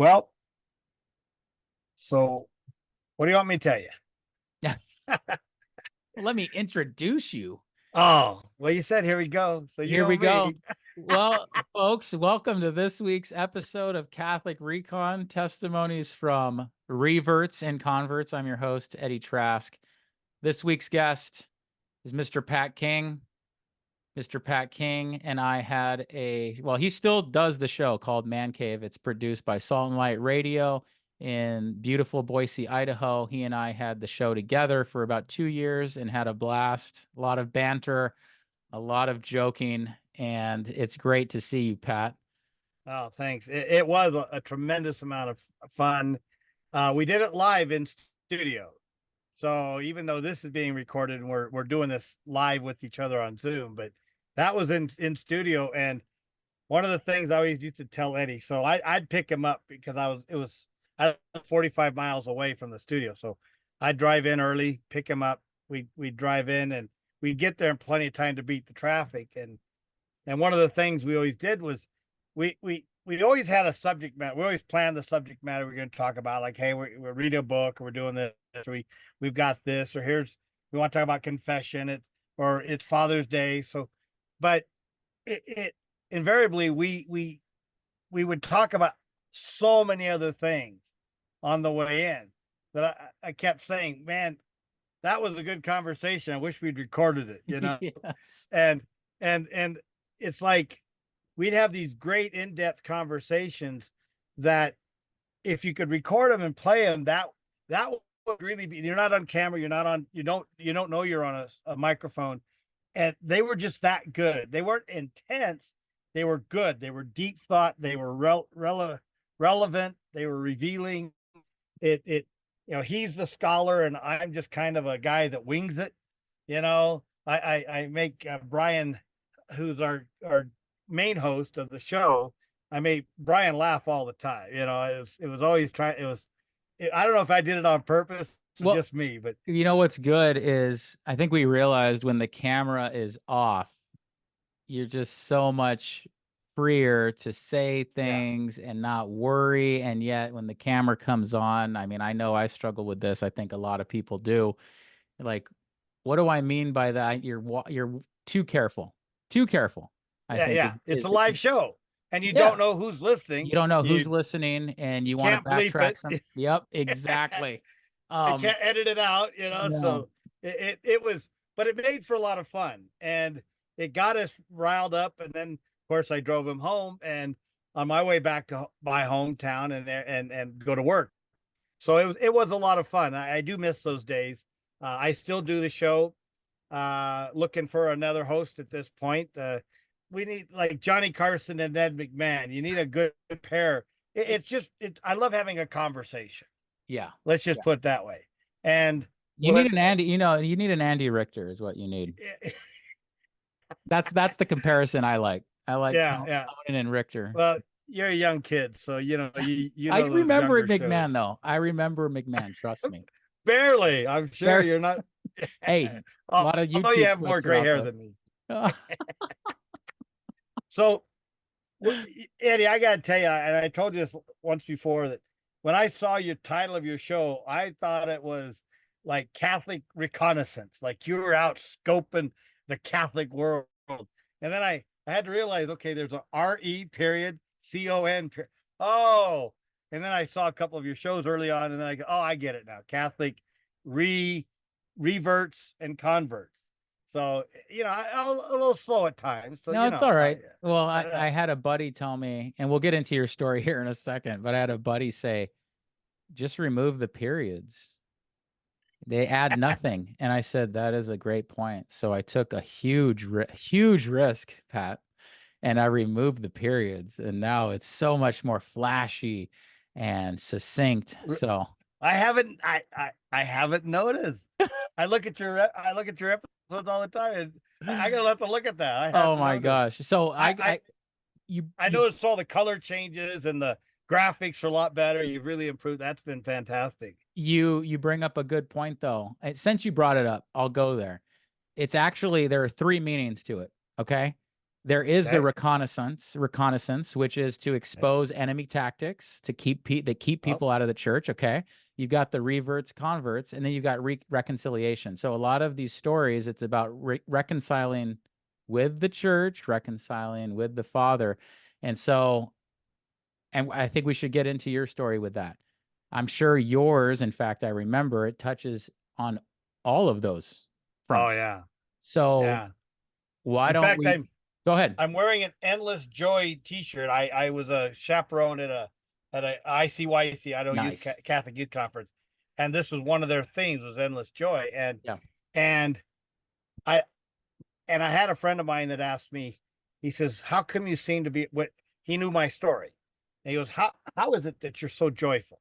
Well, so what do you want me to tell you? Let me introduce you. Oh, well, you said here we go. So you Here know we go. me. Well, folks, welcome to this week's episode of Catholic ReCon, testimonies from reverts and converts. I'm your host, Eddie Trask. This week's guest is Mr. Pat King. Mr. Pat King and I had he still does the show called Man Cave. It's produced by Salt and Light Radio in beautiful Boise, Idaho. He and I had the show together for about 2 years and had a blast, a lot of banter, a lot of joking, and it's great to see you, Pat. Oh, thanks. It was a tremendous amount of fun. We did it live in studio. So even though this is being recorded and we're doing this live with each other on Zoom, but that was in studio. And one of the things I always used to tell Eddie, so I'd pick him up because I was 45 miles away from the studio. So I'd drive in early, pick him up. We'd drive in and we'd get there in plenty of time to beat the traffic. And one of the things we always did was we always had a subject matter. We always planned the subject matter we're going to talk about. Like, hey, we're reading a book, or we're doing this, or we've got this, or we want to talk about confession, or it's Father's Day. So, but it invariably we would talk about so many other things on the way in that I kept saying, man, that was a good conversation. I wish we'd recorded it, Yes. And it's like we'd have these great in-depth conversations that if you could record them and play them, that would really be, you're not on camera, you don't know you're on a microphone. And they were just that good. They weren't intense. They were good. They were deep thought. They were relevant. They were revealing. He's the scholar and I'm just kind of a guy that wings it. I make Brian, who's our main host of the show, I made Brian laugh all the time. It was always I don't know if I did it on purpose or just me, but you know what's good is I think we realized when the camera is off, you're just so much freer to say things and not worry. And yet when the camera comes on, I mean, I know I struggle with this. I think a lot of people do. Like, what do I mean by that? You're too careful. Too careful. It's a live show and you don't know who's listening. You don't know who's listening and you want to backtrack something. Yep, exactly. I can't edit it out, No. so it was, but it made for a lot of fun and it got us riled up. And then of course I drove him home and on my way back to my hometown and go to work. So it was a lot of fun. I do miss those days. I still do the show, looking for another host at this point. We need like Johnny Carson and Ed McMahon. You need a good pair. I love having a conversation. Yeah. Let's just put it that way. And you need an Andy, you need an Andy Richter is what you need. That's the comparison I like. I like Conan and Richter. Well, you're a young kid, so you know I remember McMahon though. I remember McMahon, trust me. Barely. I'm sure you're not. Hey, a lot of YouTube. Although you have more gray hair than me. So, Eddie, I got to tell you, and I told you this once before, that when I saw your title of your show, I thought it was like Catholic Reconnaissance, like you were out scoping the Catholic world. And then I had to realize, okay, there's a RE period, CON. Oh, and then I saw a couple of your shows early on, and then I go, oh, I get it now. Catholic reverts and converts. So, I'm a little slow at times. So, no, it's all right. Well, I had a buddy tell me, and we'll get into your story here in a second, but I had a buddy say, just remove the periods. They add nothing. And I said, that is a great point. So I took a huge risk, Pat, and I removed the periods. And now it's so much more flashy and succinct. So I haven't noticed. I look at your episodes all the time, and I gotta have to look at that. Oh my gosh! So I noticed all the color changes and the graphics are a lot better. You've really improved. That's been fantastic. You bring up a good point though. Since you brought it up, I'll go there. It's actually, there are 3 meanings to it. Okay, There is the Okay. reconnaissance, which is to expose enemy tactics to keep Oh, people out of the church. Okay, you've got the reverts, converts, and then you've got reconciliation. So a lot of these stories, it's about reconciling with the church, reconciling with the Father, and so, and I think we should get into your story with that. I'm sure yours, in fact, I remember it touches on all of those oh fronts. yeah. So Yeah. why In don't fact, we go ahead? I'm wearing an Endless Joy T-shirt. I was a chaperone at a ICYC, Idaho Nice. Catholic Youth Conference, and this was one of their things was Endless Joy. Yeah. And I and I had a friend of mine that asked me. He says, "How come you seem to be?" What he knew my story, and he goes, "How is it that you're so joyful?"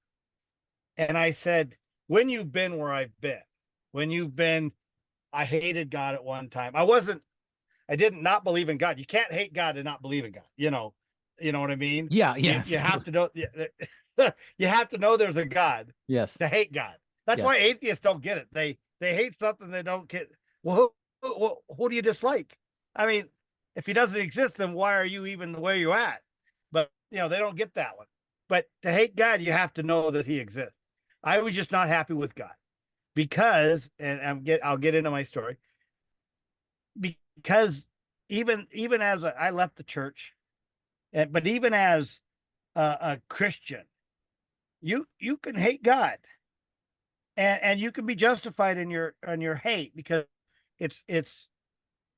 And I said, "When you've been where I've been, when you've been, I hated God at one time. I didn't not believe in God. You can't hate God and not believe in God. You know what I mean? Yeah, You yes. have to know you have to know there's a God Yes. to hate God. That's Yes. why atheists don't get it. They hate something they don't get. Well, who do you dislike? I mean, if he doesn't exist, then why are you even where you're at? But they don't get that one. But to hate God, you have to know that he exists. I was just not happy with God because, and I'll get into my story because even as I left the church, but even as a Christian, you can hate God and you can be justified in your hate because it's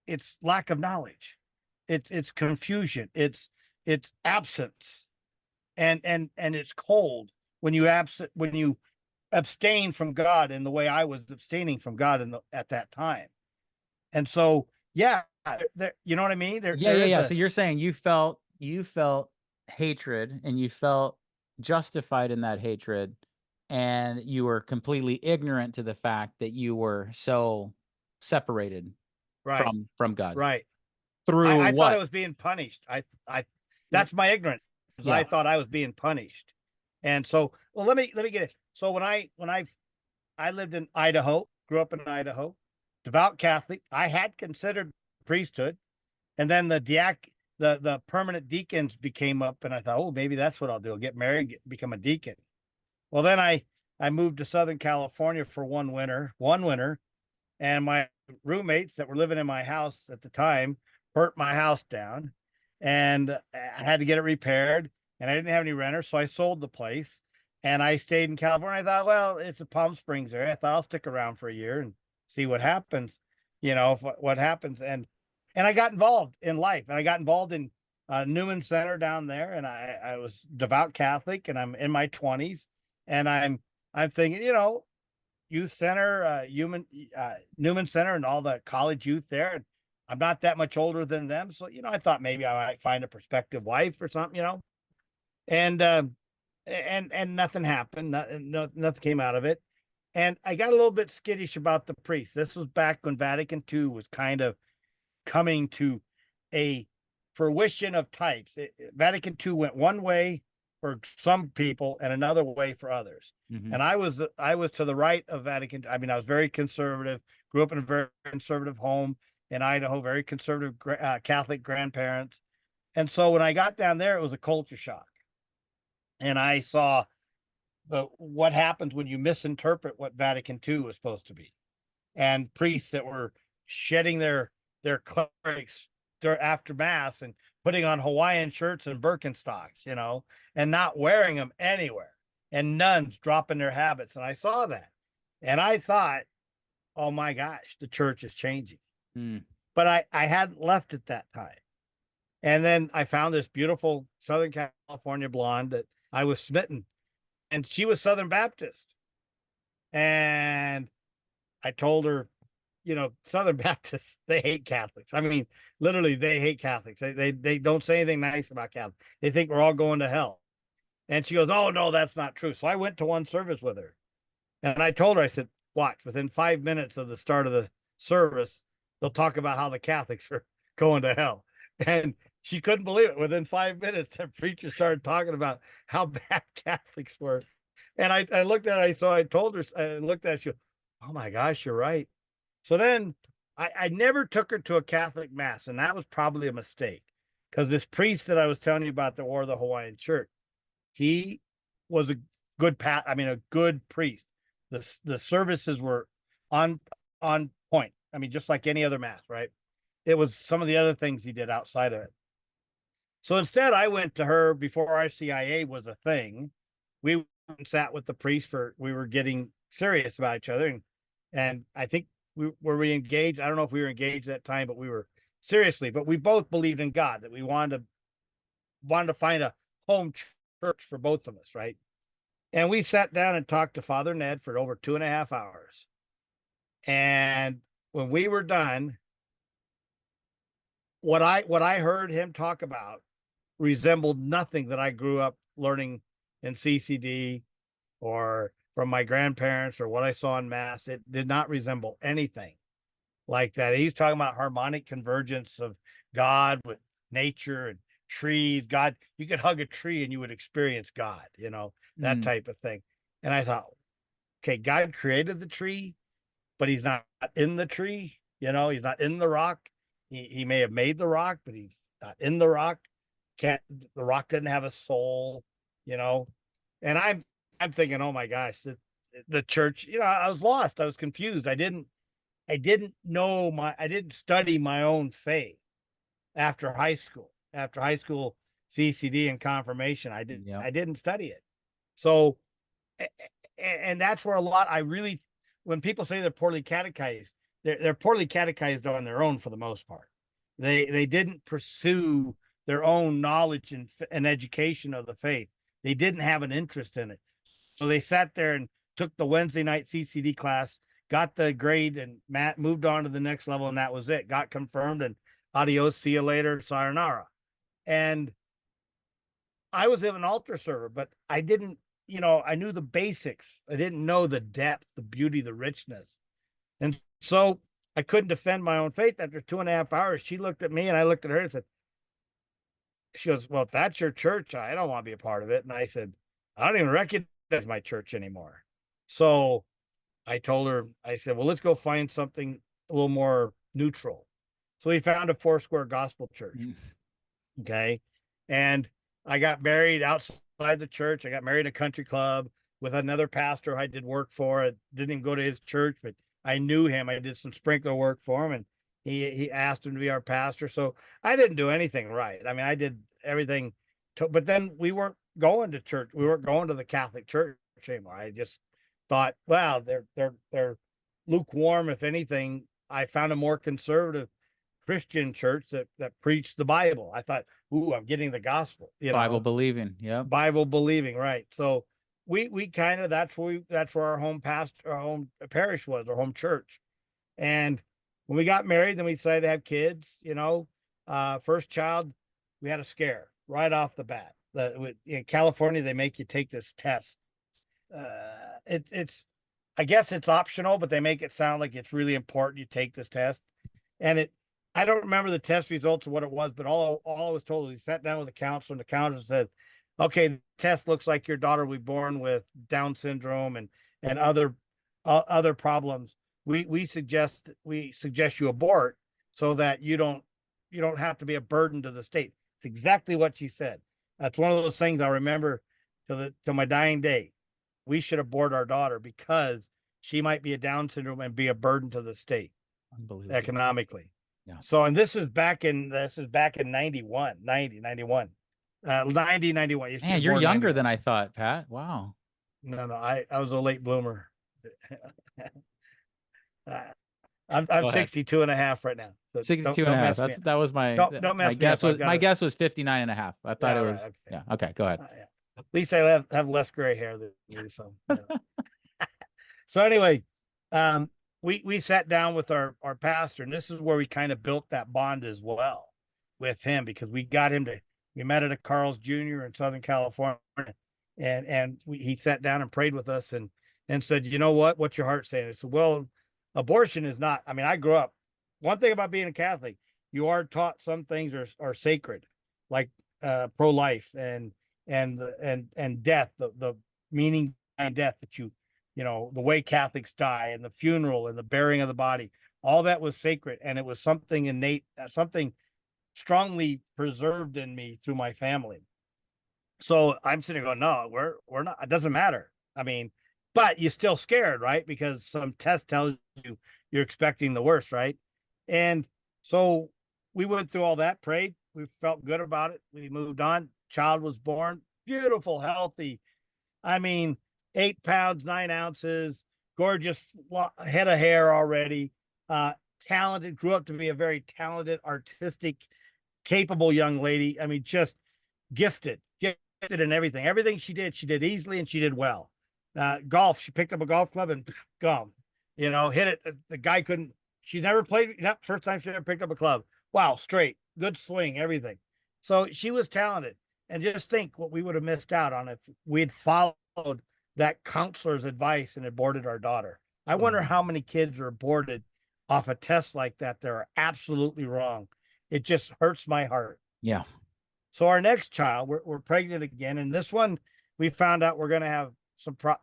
it's lack of knowledge, it's confusion, it's absence, and it's cold when you abstain from God in the way I was abstaining from God at that time. And so, yeah, you know what I mean? Yeah, There yeah, is yeah. a So you're saying you felt hatred and you felt justified in that hatred, and you were completely ignorant to the fact that you were so separated right, from God right. through I thought I what? was being punished. I That's my ignorance. I Yeah. thought I was being punished. And so, well, let me get it. So I lived in Idaho, grew up in Idaho, devout Catholic. I had considered priesthood, and then the permanent deacons became up, and I thought, oh, maybe that's what I'll do. I'll get married, become a deacon. Well, then I moved to Southern California for one winter, and my roommates that were living in my house at the time burnt my house down, and I had to get it repaired, and I didn't have any renters, so I sold the place, and I stayed in California. I thought, well, it's a Palm Springs area. I thought I'll stick around for a year and see what happens, what happens, and I got involved in life, and I got involved in Newman Center down there, and I was devout Catholic, and I'm in my 20s, and I'm thinking, youth center, Newman Center, and all the college youth there. And I'm not that much older than them, so I thought maybe I might find a prospective wife or something, and and nothing happened. Nothing came out of it. And I got a little bit skittish about the priest. This was back when Vatican II was kind of coming to a fruition of types. Vatican II went one way for some people and another way for others. Hmm. And I was to the right of Vatican. I mean, I was very conservative. Grew up in a very conservative home in Idaho. Very conservative Catholic grandparents. And so when I got down there, it was a culture shock, and I saw the what happens when you misinterpret what Vatican II was supposed to be, and priests that were shedding their clerics after mass and putting on Hawaiian shirts and Birkenstocks, and not wearing them anywhere, and nuns dropping their habits. And I saw that, and I thought, oh my gosh, the church is changing. Mm. But I hadn't left at that time. And then I found this beautiful Southern California blonde that I was smitten, and she was Southern Baptist. And I told her, Southern Baptists, they hate Catholics. I mean, literally, they hate Catholics. They don't say anything nice about Catholics. They think we're all going to hell. And she goes, "Oh no, that's not true." So I went to one service with her, and I told her, I said, "Watch, within 5 minutes of the start of the service, they'll talk about how the Catholics are going to hell." And she couldn't believe it. Within 5 minutes, the preacher started talking about how bad Catholics were. And I looked at her, I told her, I looked at her, she goes, "Oh my gosh, you're right." So then I never took her to a Catholic mass, and that was probably a mistake because this priest that I was telling you about that wore the Hawaiian shirt, he was a a good priest. The services were on on point. I mean, just like any other mass, right? It was some of the other things he did outside of it. So instead, I went to her before RCIA was a thing. We sat with the priest we were getting serious about each other, and I think we engaged. I don't know if we were engaged at that time, but we were seriously. But we both believed in God, that we wanted to find a home church for both of us, right? And we sat down and talked to Father Ned for over 2.5 hours. And when we were done, what I heard him talk about resembled nothing that I grew up learning in CCD or from my grandparents or what I saw in mass. It did not resemble anything like that. He's talking about harmonic convergence of God with nature and trees. God, you could hug a tree and you would experience God, that type of thing. And I thought, okay, God created the tree, but he's not in the tree, he's not in the rock. He may have made the rock, but he's not in the rock. The rock doesn't have a soul, And I'm thinking, oh my gosh, the church, I was lost. I was confused. I didn't study my own faith after high school. After high school CCD and confirmation, I didn't study it. So and that's where when people say they're poorly catechized, they're poorly catechized on their own for the most part. They didn't pursue their own knowledge and education of the faith. They didn't have an interest in it. So they sat there and took the Wednesday night CCD class, got the grade, and Matt moved on to the next level, and that was it. Got confirmed, and adios, see you later, sayonara. And I was an altar server, but I didn't, I knew the basics. I didn't know the depth, the beauty, the richness. And so I couldn't defend my own faith. After 2.5 hours, she looked at me and I looked at her and said, she goes, well, if that's your church, I don't want to be a part of it. And I said, I don't even recognize my church anymore. So I told her, I said, well, let's go find something a little more neutral. So we found a Foursquare Gospel Church. Okay. And I got married outside the church. I got married in a country club with another pastor I did work for. I didn't even go to his church, but I knew him. I did some sprinkler work for him, and he asked him to be our pastor. So I didn't do anything right. I mean, I did everything, but then we weren't going to church. We weren't going to the Catholic Church anymore. I just thought, wow, they're lukewarm. If anything, I found a more conservative Christian church that preached the Bible. I thought, ooh, I'm getting the gospel, Bible believing. Yeah. Bible believing. Right. So we kind of, that's where our home pastor, our home parish was, our home church. And when we got married, then we decided to have kids, first child, we had a scare right off the bat. In California, they make you take this test. It's, I guess it's optional, but they make it sound like it's really important you take this test. And I don't remember the test results of what it was, but all I was told was he sat down with the counselor, and the counselor said, okay, the test looks like your daughter will be born with Down syndrome and other problems. We suggest you abort so that you don't have to be a burden to the state. It's exactly what she said. That's one of those things I remember till my dying day. We should abort our daughter because she might be a Down syndrome and be a burden to the state economically. Yeah. So, and this is back in 91. 90, 91. Man, you're younger than I thought, Pat. Wow. No, I was a late bloomer. I'm 62 and a half right now. So 62 and a half. That was my guess was 59 and a half. I thought it was. Right, okay. Yeah. Okay. Go ahead. Yeah. At least I have less gray hair than you. So, so anyway, we sat down with our pastor, and this is where we kind of built that bond as well with him, because we met at a Carl's Jr. in Southern California, and he sat down and prayed with us and said, you know what's your heart saying? I said, well, abortion is not, I mean, I grew up, one thing about being a Catholic, you are taught some things are sacred, like pro-life and death, the meaning behind death, that the way Catholics die and the funeral and the burying of the body. all that was sacred, and it was something innate, something strongly preserved in me through my family. So I'm sitting going, no, we're not. It doesn't matter. I mean, but you're still scared, right? Because some test tells you you're expecting the worst, right? And so we went through all that, prayed. We felt good about it. We moved on. Child was born, beautiful, healthy. I mean, 8 pounds, 9 ounces, gorgeous head of hair already. Uh, Talented, grew up to be a very talented, artistic, capable young lady. I mean, just gifted in everything. Everything she did easily and she did well. Golf, she picked up a golf club and gone, hit it. The guy couldn't, she never played. First time she ever picked up a club. Wow, straight, good swing, everything. So she was talented. And just think what we would have missed out on if we'd followed that counselor's advice and aborted our daughter. I wonder how many kids are aborted off a test like that. They're absolutely wrong. It just hurts my heart. Yeah. So our next child, we're pregnant again, and this one we found out we're going to have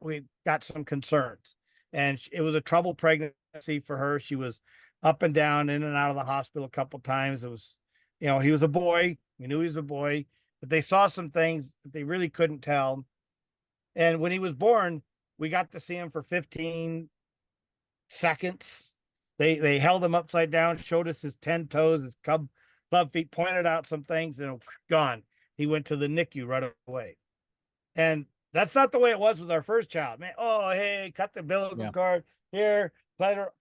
we got some concerns, and it was a troubled pregnancy for her. She was up and down, in and out of the hospital a couple times. It was, he was a boy. We knew he was a boy, but they saw some things that they really couldn't tell. And when he was born, we got to see him for 15 seconds. They held him upside down, showed us his 10 toes, his club feet, pointed out some things, and gone. He went to the NICU right away. And that's not the way it was with our first child, man. Oh, hey, cut the umbilical cord here,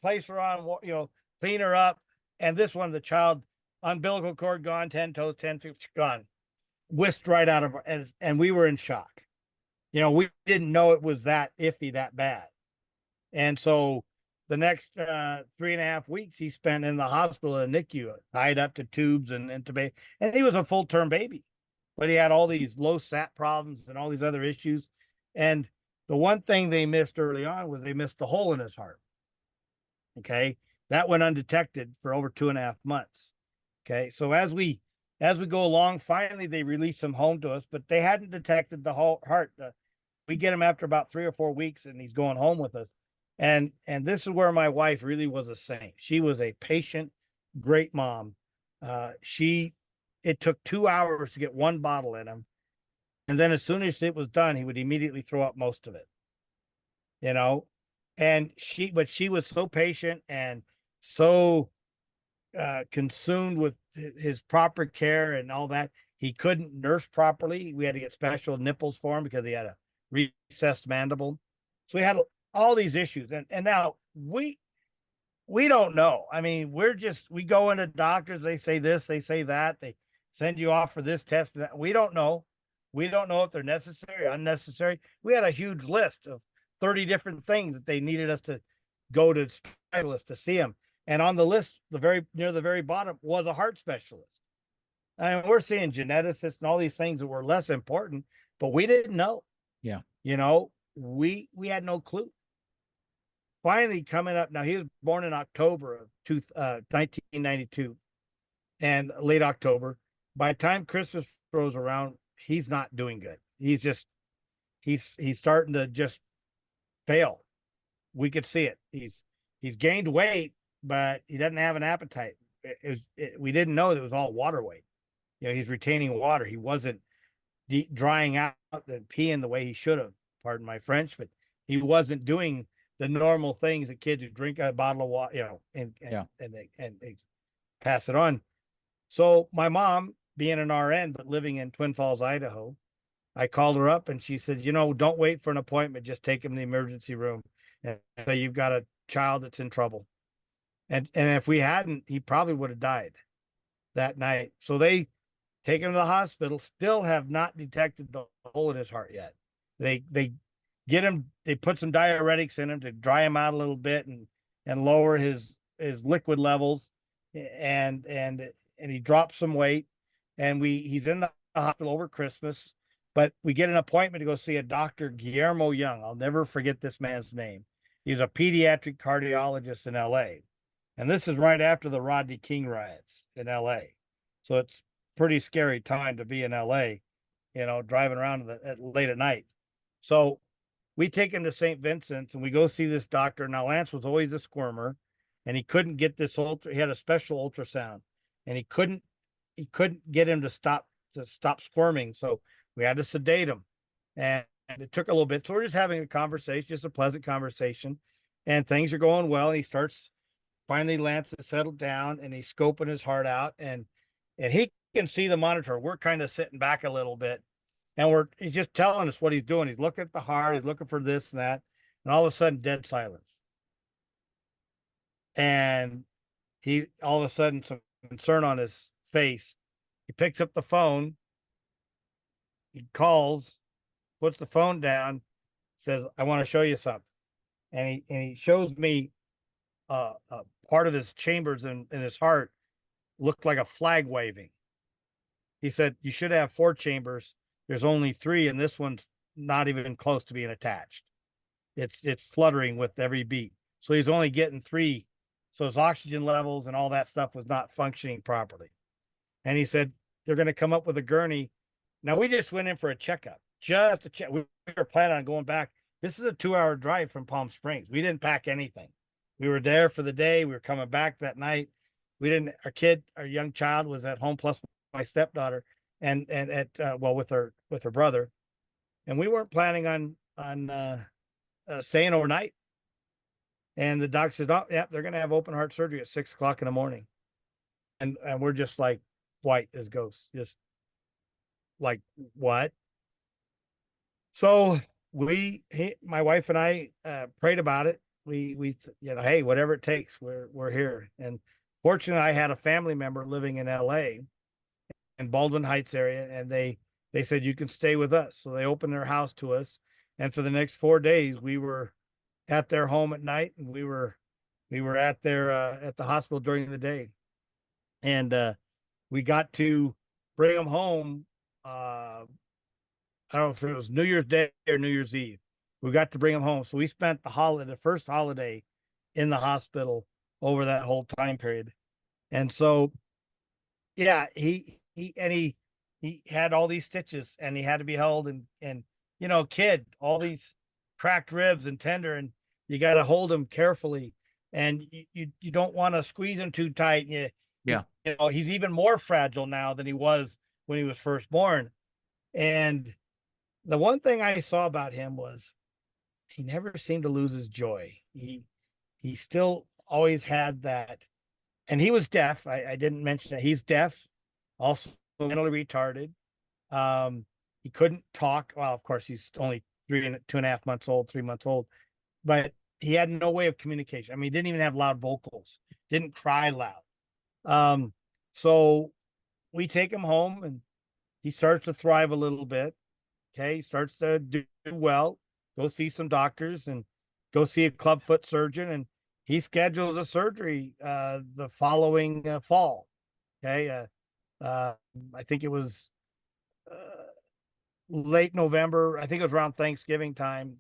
place her on, clean her up. And this one, the child, umbilical cord gone, 10 toes, 10 feet gone, whisked right out of her. And we were in shock. We didn't know it was that iffy, that bad. And so the next 3.5 weeks he spent in the hospital in NICU, tied up to tubes and intubated. And he was a full-term baby, but he had all these low sat problems and all these other issues. And the one thing they missed early on was they missed the hole in his heart. Okay. That went undetected for over 2.5 months. Okay. So as we go along, finally they released him home to us, but they hadn't detected the whole heart. We get him after about 3 or 4 weeks, and he's going home with us. And this is where my wife really was a saint. She was a patient, great mom. It took 2 hours to get one bottle in him. And then as soon as it was done, he would immediately throw up most of it, and but she was so patient and so consumed with his proper care and all that. He couldn't nurse properly. We had to get special nipples for him because he had a recessed mandible. So we had all these issues. And now we don't know. I mean, we go into doctors, they say this, they say that, they send you off for this test. That. We don't know. We don't know if they're necessary, unnecessary. We had a huge list of 30 different things that they needed us to go to specialists to see them. And on the list, near the very bottom was a heart specialist. I mean, we're seeing geneticists and all these things that were less important, but we didn't know. Yeah. We had no clue. Finally coming up, now he was born in October of 1992, and late October. By the time Christmas rolls around, he's not doing good. He's starting to just fail. We could see it. He's gained weight, but he doesn't have an appetite. We didn't know that it was all water weight. He's retaining water. He wasn't drying out and peeing the way he should have. Pardon my French, but he wasn't doing the normal things that kids who drink a bottle of water, and they pass it on. So my mom, being an RN but living in Twin Falls, Idaho, I called her up and she said, don't wait for an appointment. Just take him to the emergency room and say you've got a child that's in trouble. And if we hadn't, he probably would have died that night. So they take him to the hospital, still have not detected the hole in his heart yet. They get him, they put some diuretics in him to dry him out a little bit and lower his liquid levels. And he dropped some weight, and he's in the hospital over Christmas, but we get an appointment to go see a Dr. Guillermo Young. I'll never forget this man's name. He's a pediatric cardiologist in LA. And this is right after the Rodney King riots in LA. So it's pretty scary time to be in LA, driving around late at night. So we take him to St. Vincent's and we go see this doctor. Now, Lance was always a squirmer, and he couldn't get this ultra. He had a special ultrasound, and he couldn't get him to stop squirming. So we had to sedate him, and it took a little bit. So we're just having a conversation, just a pleasant conversation, and things are going well. And he starts finally, Lance has settled down, and he's scoping his heart out, and he can see the monitor. We're kind of sitting back a little bit, and he's just telling us what he's doing. He's looking at the heart, he's looking for this and that, and all of a sudden, dead silence. And he all of a sudden, some concern on his face. He picks up the phone, he calls, puts the phone down, says, "I want to show you something," and he shows me part of his chambers in his heart looked like a flag waving. He said, "You should have 4 chambers. There's only 3, and this one's not even close to being attached. It's fluttering with every beat. So he's only getting 3. So his oxygen levels and all that stuff was not functioning properly." And he said, "They're going to come up with a gurney." Now, we just went in for a checkup, just to check. We were planning on going back. This is a 2-hour drive from Palm Springs. We didn't pack anything. We were there for the day. We were coming back that night. We didn't, our young child was at home, plus my stepdaughter, and with her brother. And we weren't planning on staying overnight. And the doctor said, "Oh, yeah, they're going to have open heart surgery at 6 o'clock in the morning." And we're just like white as ghosts, just like, what? So my wife and I prayed about it. We hey, whatever it takes, we're here. And fortunately, I had a family member living in LA, in Baldwin Heights area, and they said, "You can stay with us." So they opened their house to us, and for the next 4 days, we were at their home at night, and we were at at the hospital during the day, and we got to bring them home. I don't know if it was New Year's Day or New Year's Eve. We got to bring him home. So we spent the first holiday in the hospital over that whole time period. And so, yeah, he had all these stitches, and he had to be held, and kid, all these cracked ribs and tender, and you got to hold him carefully, and you don't want to squeeze him too tight. Yeah. He's even more fragile now than he was when he was first born. And the one thing I saw about him was he never seemed to lose his joy. He still always had that. And he was deaf. I didn't mention that. He's deaf, also mentally retarded. He couldn't talk. Well, of course, he's only 2.5 months old, 3 months old, but he had no way of communication. I mean, he didn't even have loud vocals, didn't cry loud. So we take him home, and he starts to thrive a little bit. Okay. He starts to do well, go see some doctors, and go see a clubfoot surgeon. And he schedules a surgery the following fall. Okay. I think it was late November. I think it was around Thanksgiving time,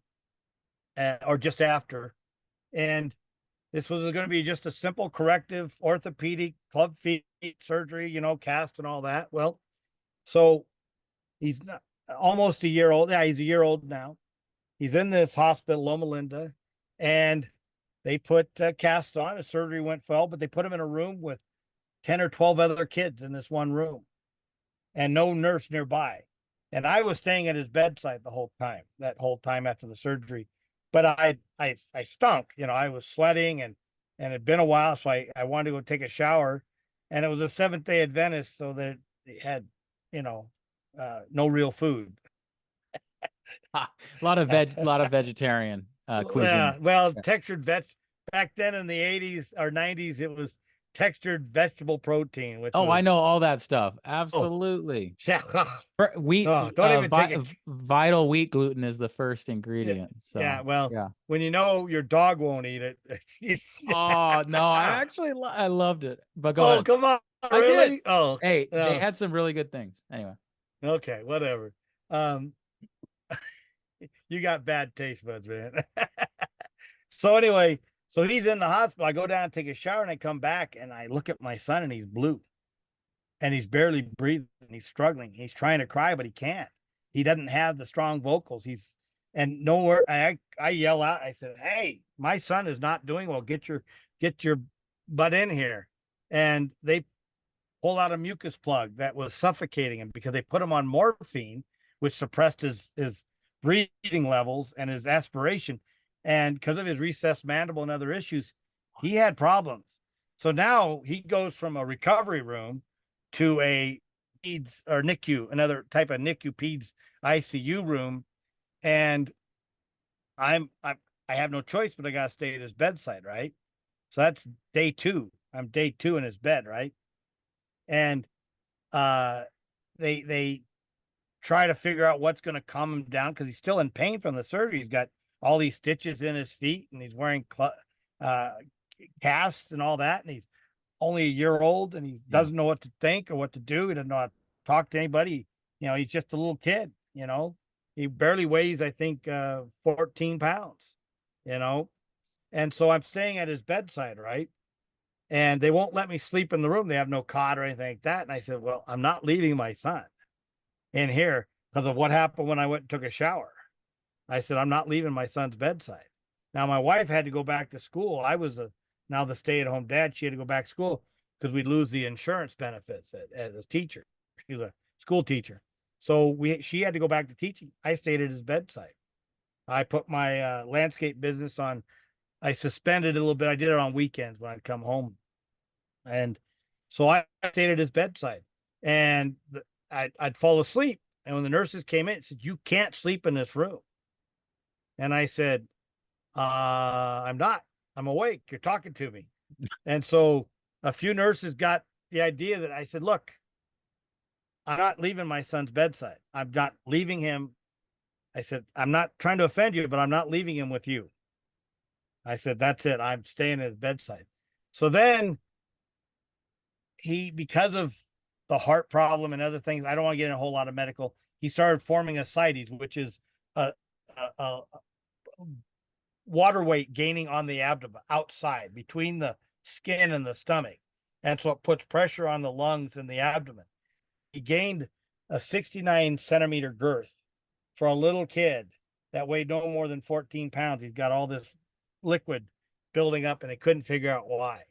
or just after. And this was going to be just a simple corrective orthopedic club feet surgery, cast and all that. Well, so he's not almost a year old. Yeah, he's a year old now. He's in this hospital, Loma Linda, and they put casts on. His surgery went well, but they put him in a room with 10 or 12 other kids in this one room, and no nurse nearby. And I was staying at his bedside that whole time after the surgery. But I stunk, I was sweating, and it had been a while. So I wanted to go take a shower, and it was a Seventh-day Adventist. So that it had, no real food. A lot of vegetarian cuisine. Yeah, well, textured back then in the 80s or 90s, it was textured vegetable protein. Which I know all that stuff. Absolutely. Yeah. Wheat. Don't even take vital wheat gluten is the first ingredient. So yeah, well, when your dog won't eat it. Oh no, I loved it. But go ahead. Come on, I really? did. Oh, hey, they had some really good things. Anyway. Okay, whatever. You got bad taste buds, man. So anyway, so he's in the hospital. I go down and take a shower, and I come back, and I look at my son, and he's blue, and he's barely breathing. He's struggling. He's trying to cry, but he can't. He doesn't have the strong vocals. And nowhere. I yell out. I said, "Hey, my son is not doing well. Get your butt in here, and they pulled out a mucus plug that was suffocating him because they put him on morphine, which suppressed his breathing levels and his aspiration. And because of his recessed mandible and other issues, he had problems. So now he goes from a recovery room to a PEDS or NICU, another type of NICU PEDS ICU room. And I have no choice, but I got to stay at his bedside, right? So that's day 2. I'm day 2 in his bed, right? And uh, they try to figure out what's going to calm him down because he's still in pain from the surgery. He's got all these stitches in his feet, and he's wearing uh, casts and all that. And he's only a year old, and he doesn't know what to think or what to do. He doesn't know how to talk to anybody. He's just a little kid. He barely weighs, I think, 14 pounds. And so I'm staying at his bedside, right? And they won't let me sleep in the room. They have no cot or anything like that. And I said, well, I'm not leaving my son in here because of what happened when I went and took a shower. I said, I'm not leaving my son's bedside. Now, my wife had to go back to school. I was now the stay-at-home dad. She had to go back to school because we'd lose the insurance benefits as a teacher. She was a school teacher. So she had to go back to teaching. I stayed at his bedside. I put my landscape business on. I suspended it a little bit. I did it on weekends when I'd come home. And so I stayed at his bedside, and I'd fall asleep. And when the nurses came in, it said, you can't sleep in this room. And I said, I'm not. I'm awake. You're talking to me. And so a few nurses got the idea that I said, look, I'm not leaving my son's bedside. I'm not leaving him. I said, I'm not trying to offend you, but I'm not leaving him with you. I said, that's it. I'm staying at his bedside. So then because of the heart problem and other things, I don't want to get in a whole lot of medical. He started forming ascites, which is a water weight gaining on the abdomen outside between the skin and the stomach. And so it puts pressure on the lungs and the abdomen. He gained a 69 centimeter girth for a little kid that weighed no more than 14 pounds. He's got all this liquid building up, and they couldn't figure out why.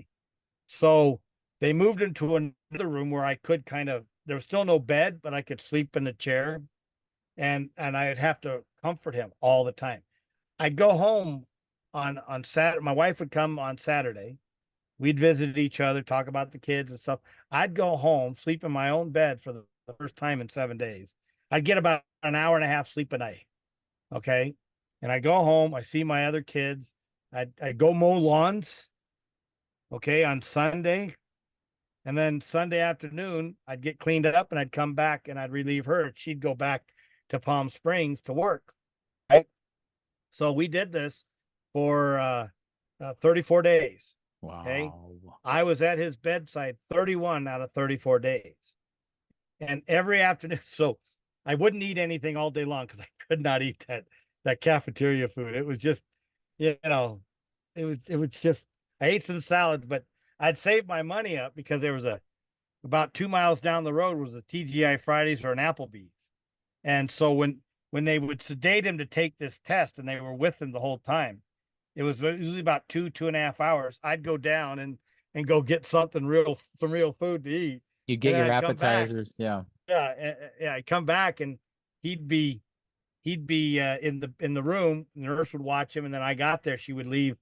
So they moved into another room where I could there was still no bed, but I could sleep in the chair, and I'd have to comfort him all the time. I'd go home on Saturday. My wife would come on Saturday. We'd visit each other, talk about the kids and stuff. I'd go home, sleep in my own bed for the first time in 7 days. I'd get about an hour and a half sleep a night. Okay. And I go home, I see my other kids. I'd go mow lawns. Okay. On Sunday. And then Sunday afternoon, I'd get cleaned up and I'd come back and I'd relieve her. She'd go back to Palm Springs to work. Right. So we did this for 34 days. Wow. Okay. I was at his bedside 31 out of 34 days. And every afternoon, so I wouldn't eat anything all day long because I could not eat that cafeteria food. It was just, it was just, I ate some salads, but I'd save my money up because there was about 2 miles down the road was a TGI Fridays or an Applebee's. And so when they would sedate him to take this test and they were with him the whole time, it was usually about 2.5 hours. I'd go down and go get some real food to eat. You get your appetizers. Yeah. Yeah. I'd come back and he'd be in the room. The nurse would watch him. And then I got there, she would leave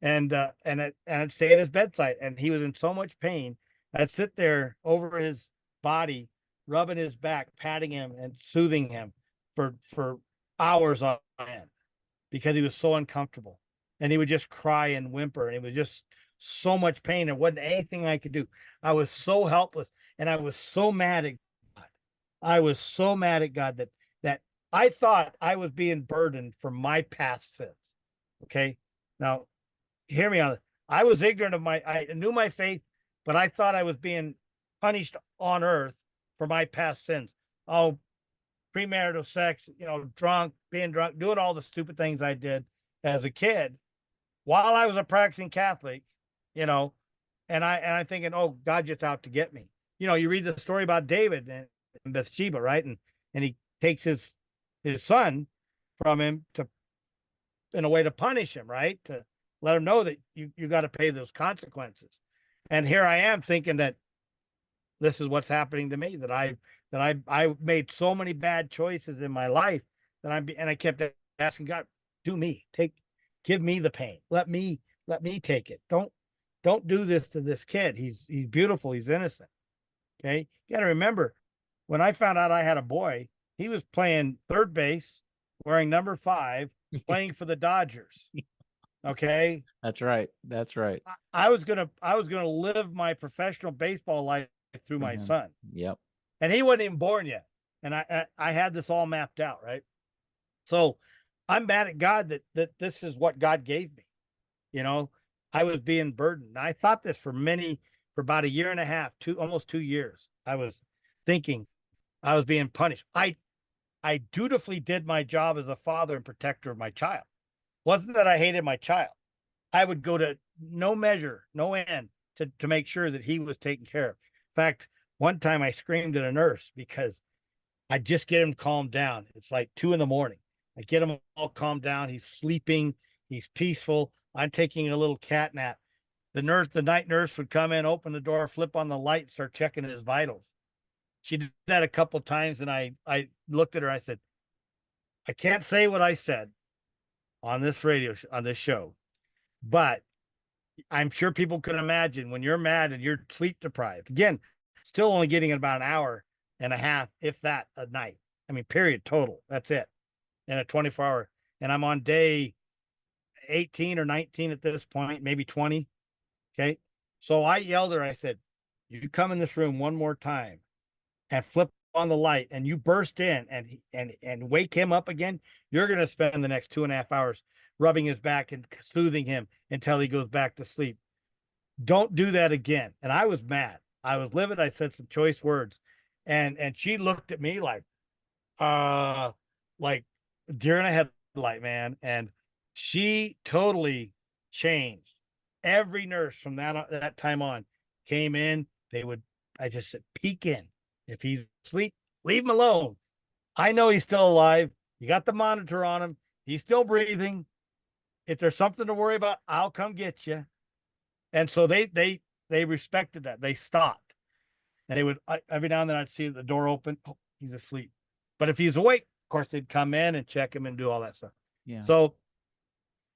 and I'd stay at his bedside, and he was in so much pain. I'd sit there over his body, rubbing his back, patting him and soothing him for hours on end because he was so uncomfortable. And he would just cry and whimper, and it was just so much pain. There wasn't anything I could do. I was so helpless, and I was so mad at God. I was so mad at God that I thought I was being burdened for my past sins. Okay. Now, hear me on this. I was ignorant of I knew my faith, but I thought I was being punished on earth for my past sins. Oh, premarital sex, being drunk, doing all the stupid things I did as a kid while I was a practicing Catholic, and I'm thinking, oh, God just out to get me. You read the story about David and Bathsheba, right? And he takes his son from him in a way to punish him, right? To let him know that you got to pay those consequences. And here I am thinking that this is what's happening to me, that I made so many bad choices in my life that and I kept asking God, give me the pain. Let me take it. Don't do this to this kid. He's beautiful. He's innocent. Okay. You got to remember, when I found out I had a boy, he was playing third base, wearing number 5, playing for the Dodgers. Okay. That's right. That's right. I was gonna live my professional baseball life through For my him. son, Yep. and he wasn't even born yet. And I had this all mapped out, right? So I'm mad at God that this is what God gave me. You know, I was being burdened. I thought this for about a year and a half, almost 2 years. I was thinking I was being punished. I dutifully did my job as a father and protector of my child. Wasn't that I hated my child. I would go to no measure, no end to make sure that he was taken care of. In fact, one time I screamed at a nurse because I just get him calmed down. It's like 2 a.m. I get him all calmed down. He's sleeping. He's peaceful. I'm taking a little cat nap. The night nurse would come in, open the door, flip on the light, and start checking his vitals. She did that a couple of times, and I looked at her. I said, I can't say what I said on this on this show, but I'm sure people can imagine when you're mad and you're sleep deprived. Again, still only getting about an hour and a half, if that, a night. I mean, period, total. That's it. In a 24-hour. And I'm on day 18 or 19 at this point, maybe 20. Okay. So I yelled at her. I said, you come in this room one more time and flip on the light and you burst in and wake him up again, you're going to spend the next 2.5 hours rubbing his back and soothing him until he goes back to sleep. Don't do that again. And I was mad. I was livid. I said some choice words, and she looked at me like deer in a headlight, man. And she totally changed. Every nurse from that time on came in. I just said, peek in. If he's asleep, leave him alone. I know he's still alive. You got the monitor on him. He's still breathing. If there's something to worry about, I'll come get you. And so they respected that. They stopped, and they would every now and then I'd see the door open. Oh, he's asleep. But if he's awake, of course they'd come in and check him and do all that stuff. Yeah. So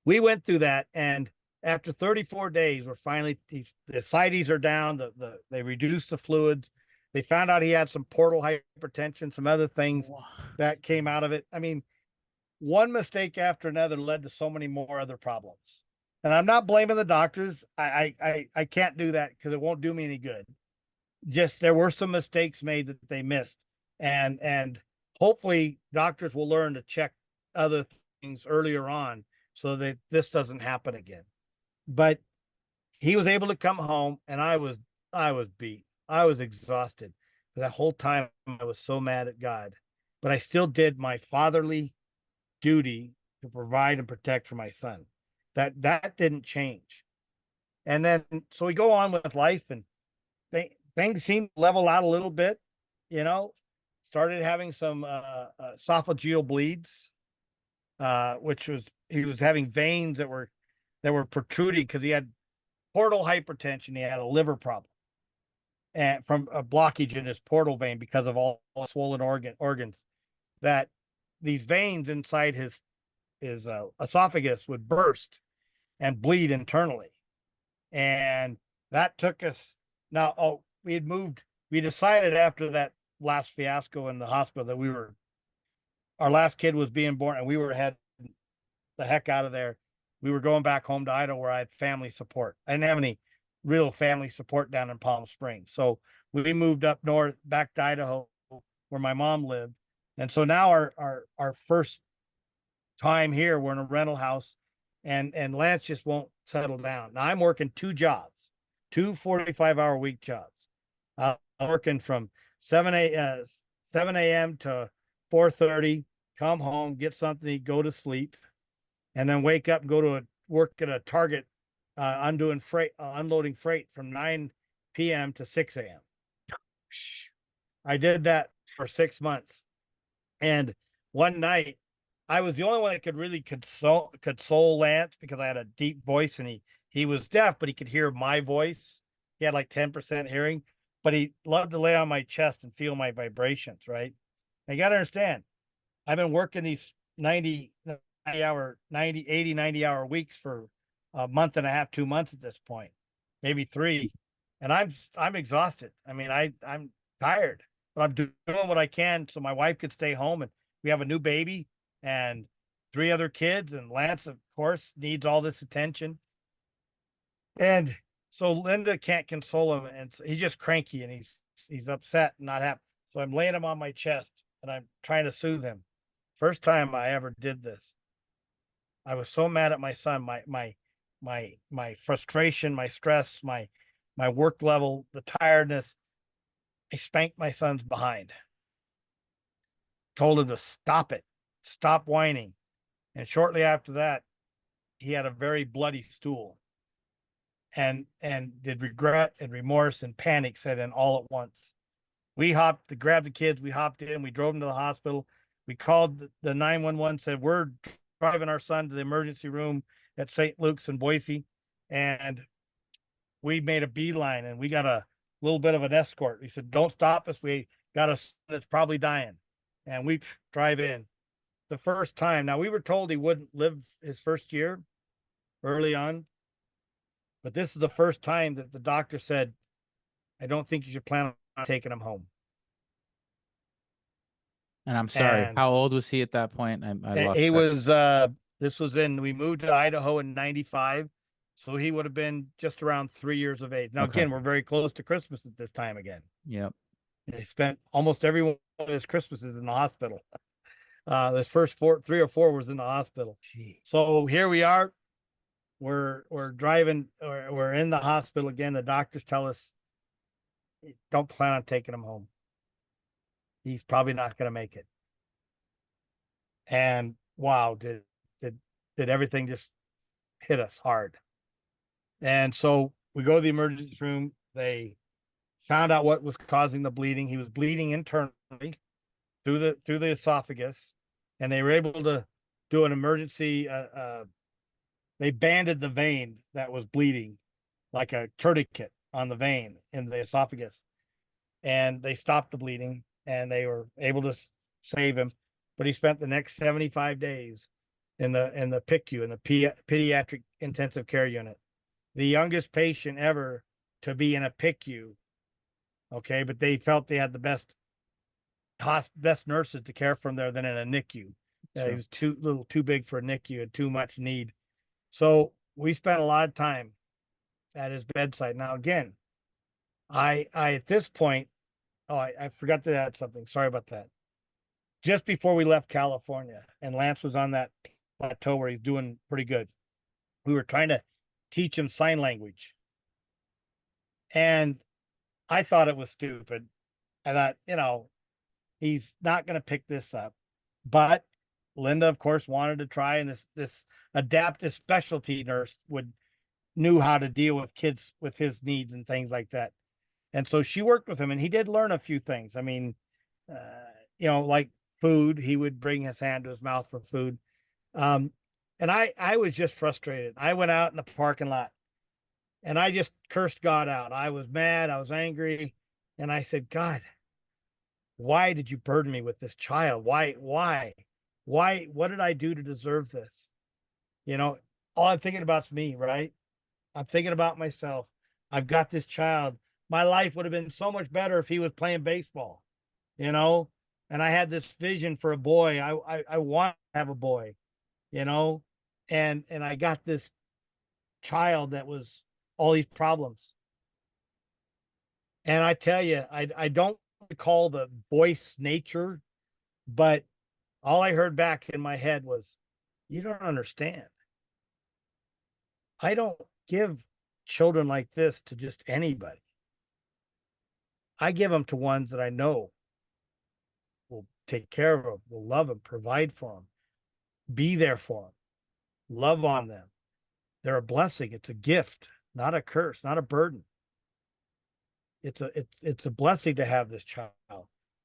we went through that, and after 34 days, we're finally the ascites are down. They reduced the fluids. They found out he had some portal hypertension, some other things that came out of it. I mean, one mistake after another led to so many more other problems. And I'm not blaming the doctors. I can't do that because it won't do me any good. Just there were some mistakes made that they missed. And hopefully doctors will learn to check other things earlier on so that this doesn't happen again. But he was able to come home, and I was beat. I was exhausted. For that whole time I was so mad at God. But I still did my fatherly duty to provide and protect for my son. That didn't change. And then so we go on with life, and things seem to level out a little bit, you know. Started having some esophageal bleeds, which was he was having veins that were protruding because he had portal hypertension. He had a liver problem, and from a blockage in his portal vein because of all swollen organs. That these veins inside his esophagus would burst and bleed internally, and that took us. Now, we decided after that last fiasco in the hospital that our last kid was being born, and we were heading the heck out of there. We were going back home to Idaho where I had family support. I didn't have any real family support down in Palm Springs. So we moved up north back to Idaho where my mom lived. And so now our first time here, we're in a rental house, and Lance just won't settle down. Now I'm working 2 jobs, 2 45-hour week jobs. I'm working from 7 a.m. to 4:30, come home, get something to eat, go to sleep, and then wake up and go to work at a Target, undoing freight, unloading freight from 9 p.m. to 6 a.m. I did that for 6 months. And one night, I was the only one that could really console Lance because I had a deep voice, and he was deaf, but he could hear my voice. He He had like 10% hearing, but he loved to lay on my chest and feel my vibrations, right? Now, you got to understand, I've been working these 90 hour weeks for a month and a half, 2 months at this point, maybe 3. And I'm exhausted. I mean, I'm tired, but I'm doing what I can so my wife could stay home, and we have a new baby and 3 other kids, and Lance, of course, needs all this attention. And so Linda can't console him, and he's just cranky, and he's upset and not happy. So I'm laying him on my chest and I'm trying to soothe him. First time I ever did this, I was so mad at my son, my frustration, my stress, my work level, the tiredness. I spanked my son's behind, told him to stop it, stop whining. And shortly after that, he had a very bloody stool. And did regret and remorse and panic set in all at once. We grabbed the kids, we hopped in, we drove them to the hospital. We called the 911, said, we're driving our son to the emergency room at St. Luke's in Boise. And we made a beeline, and we got a little bit of an escort. He said, don't stop us. We got a son that's probably dying. And we drive in. The first time. Now, we were told he wouldn't live his first year early on. But this is the first time that the doctor said, I don't think you should plan on taking him home. And I'm sorry, And how old was he at that point? I lost he track. was, we moved to Idaho in 95. So he would have been just around 3 years of age. Now, Okay. again, we're very close to Christmas at this time again. Yep. He spent almost every one of his Christmases in the hospital. This first 3 or 4 was in the hospital. Gee. So here we are. We're driving, we're in the hospital again. The doctors tell us, don't plan on taking him home. He's probably not going to make it. And wow, did everything just hit us hard. And so we go to the emergency room. They found out what was causing the bleeding. He was bleeding internally through the esophagus, and they were able to do an emergency. They banded the vein that was bleeding, like a tourniquet on the vein in the esophagus, and they stopped the bleeding, and they were able to save him. But he spent the next 75 days in the PICU, in the pediatric intensive care unit, the youngest patient ever to be in a PICU. Okay, but they felt they had the best nurses to care for him there than in a NICU. Sure. He was too big for a NICU and too much need. So we spent a lot of time at his bedside. Now, again, I at this point, I forgot to add something. Sorry about that. Just before we left California, and Lance was on that plateau where he's doing pretty good, we were trying to teach him sign language. And I thought it was stupid. I thought, he's not going to pick this up. But Linda, of course, wanted to try, and this adaptive specialty nurse knew how to deal with kids with his needs and things like that. And so she worked with him, and he did learn a few things. I mean, like food, he would bring his hand to his mouth for food. And I was just frustrated. I went out in the parking lot, and I just cursed God out. I was mad. I was angry. And I said, God, why did you burden me with this child? Why? What did I do to deserve this? All I'm thinking about is me, right? I'm thinking about myself. I've got this child. My life would have been so much better if he was playing baseball, and I had this vision for a boy. I want to have a boy, and I got this child that was all these problems. And I tell you, I don't recall the voice nature, but all I heard back in my head was, you don't understand. I don't give children like this to just anybody. I give them to ones that I know will take care of them, will love them, provide for them, be there for them, love on them. They're a blessing. It's a gift, not a curse, not a burden. It's a blessing to have this child,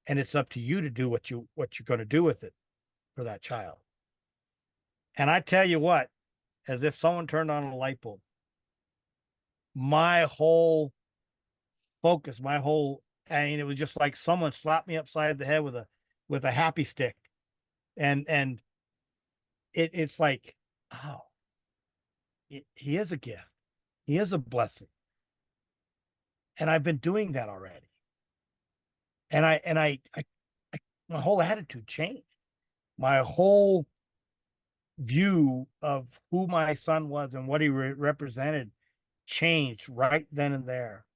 and it's up to you to do what you're going to do with it for that child. And I tell you what, as if someone turned on a light bulb, my whole focus, I mean, it was just like someone slapped me upside the head with a happy stick. And it's like, oh, he is a gift. He is a blessing. And I've been doing that already. And my whole attitude changed. My whole view of who my son was and what he represented changed right then and there.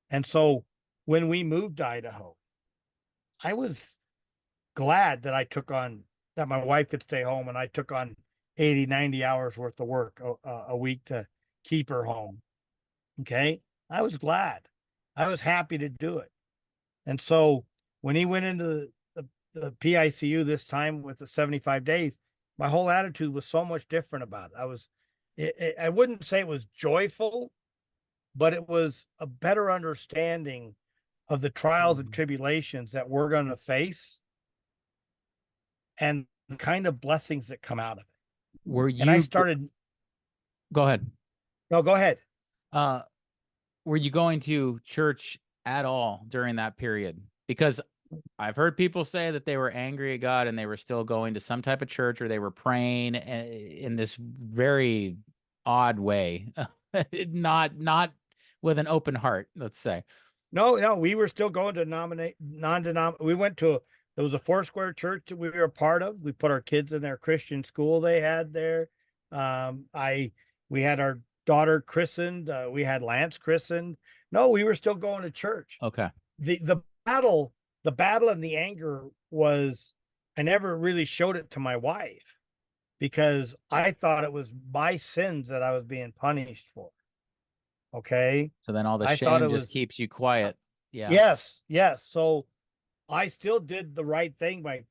And so when we moved to Idaho, I was glad that that my wife could stay home and I took on 80, 90 hours worth of work a week to keep her home. Okay. I was glad. I was happy to do it. And so when he went into the PICU this time with the 75 days, my whole attitude was so much different about it. I wouldn't say it was joyful, but it was a better understanding of the trials and tribulations that we're going to face and the kind of blessings that come out of it. Were And I you started, go ahead. no, go ahead. Were you going to church at all during that period? Because I've heard people say that they were angry at God and they were still going to some type of church, or they were praying in this very odd way, not with an open heart, let's say. No, we were still going to non-denominational. We went to there was a Foursquare church that we were a part of. We put our kids in their Christian school they had there. We had our daughter christened. We had Lance christened. No, we were still going to church. Okay. The battle and the anger was, I never really showed it to my wife because I thought it was my sins that I was being punished for. Okay. So then all the I thought shame it just was, keeps you quiet. Yeah. yes. So I still did the right thing by,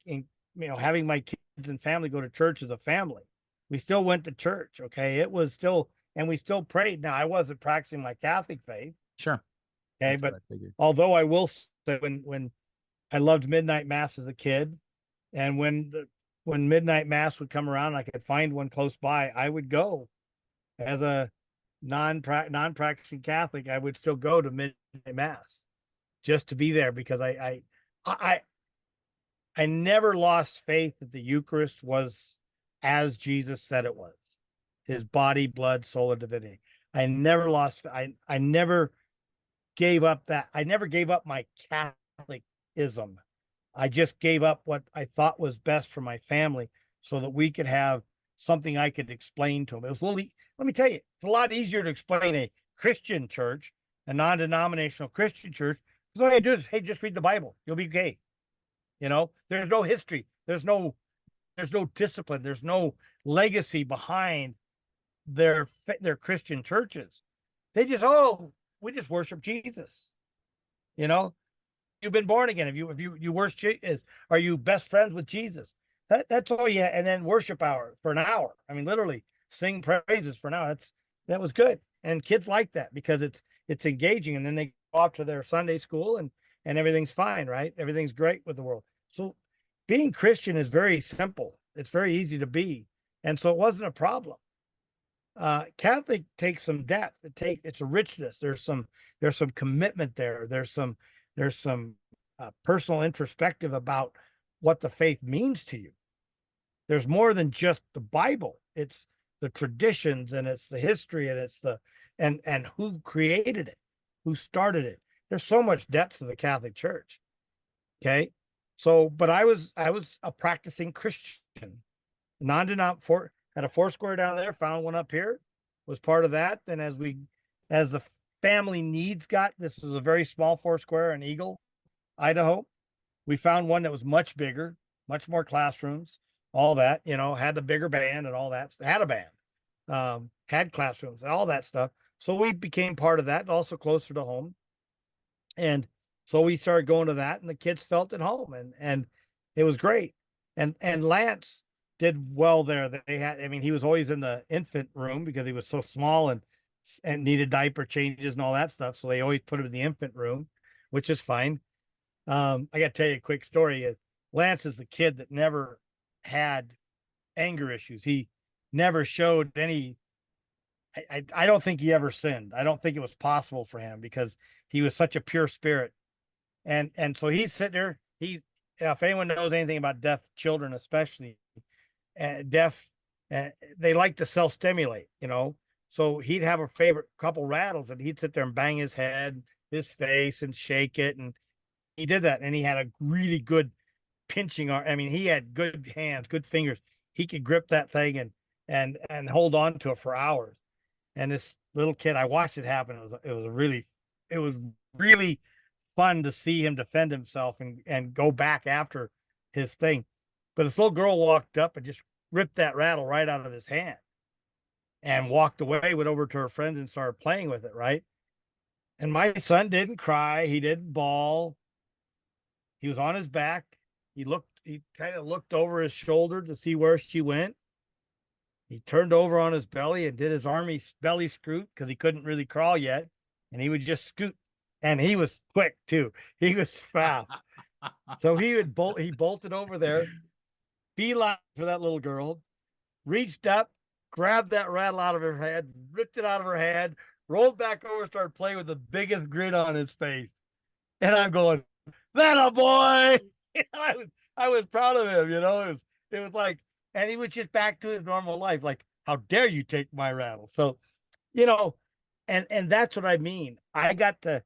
having my kids and family go to church as a family. We still went to church. Okay. It was still, and we still prayed. Now I wasn't practicing my Catholic faith. Sure. Okay. That's what But I figured. although I will say when I loved midnight mass as a kid, and when midnight mass would come around, I could find one close by, I would go as a non-practicing Catholic. I would still go to midnight mass just to be there because I never lost faith that the Eucharist was as Jesus said it was, his body, blood, soul, and divinity. I never lost. I never gave up that. I never gave up my Catholicism. I just gave up what I thought was best for my family so that we could have something I could explain to them. It was let me tell you, it's a lot easier to explain a Christian church, a non-denominational Christian church, because all you do is, hey, just read the Bible. You'll be okay. There's no history. There's no discipline. There's no legacy behind their Christian churches. They just, we just worship Jesus. You've been born again. If you worship Jesus, are you best friends with Jesus? That's all you. And then worship hour for an hour. I mean, literally sing praises for an hour. That was good. And kids like that because it's engaging. And then they go off to their Sunday school and everything's fine, right? Everything's great with the world. So being Christian is very simple. It's very easy to be. And so it wasn't a problem. Catholic takes some depth. It's a richness. There's some commitment there. There's some personal introspective about what the faith means to you. There's more than just the Bible. It's the traditions and it's the history and it's and who created it, who started it. There's so much depth to the Catholic Church. Okay. So, but I was a practicing Christian, non-denominational, had a Foursquare down there, found one up here, was part of that. Then as the family needs this is a very small Foursquare in Eagle, Idaho. We found one that was much bigger, much more classrooms, all that, had the bigger band and all that, had a band, had classrooms, all that stuff. So we became part of that, also closer to home. And so we started going to that and the kids felt at home and it was great. And Lance did well there. He was always in the infant room because he was so small and needed diaper changes and all that stuff. So they always put him in the infant room, which is fine. I got to tell you a quick story. Lance is the kid that never had anger issues. He never showed any I don't think he ever sinned. I don't think it was possible for him because he was such a pure spirit. And so he's sitting there. If anyone knows anything about deaf children, especially deaf, they like to self stimulate, you know. So he'd have a favorite couple rattles, and he'd sit there and bang his head, his face, and shake it. And he did that, and he had a really good pinching arm. I mean, he had good hands, good fingers. He could grip that thing and hold on to it for hours. And this little kid, I watched it happen. It was really fun to see him defend himself and go back after his thing. But this little girl walked up and just ripped that rattle right out of his hand and walked away, went over to her friends and started playing with it, right? And my son didn't cry, he didn't bawl. He was on his back. He kind of looked over his shoulder to see where she went. He turned over on his belly and did his army belly scoot because he couldn't really crawl yet. And he would just scoot. And he was quick too. He was fast. So he bolted over there, beeline for that little girl, reached up, grabbed that rattle out of her head, ripped it out of her head, rolled back over, started playing with the biggest grin on his face. And I'm going, that a boy. I was proud of him, you know. It was like, and he was just back to his normal life. Like, how dare you take my rattle? So, you know, and that's what I mean. I got to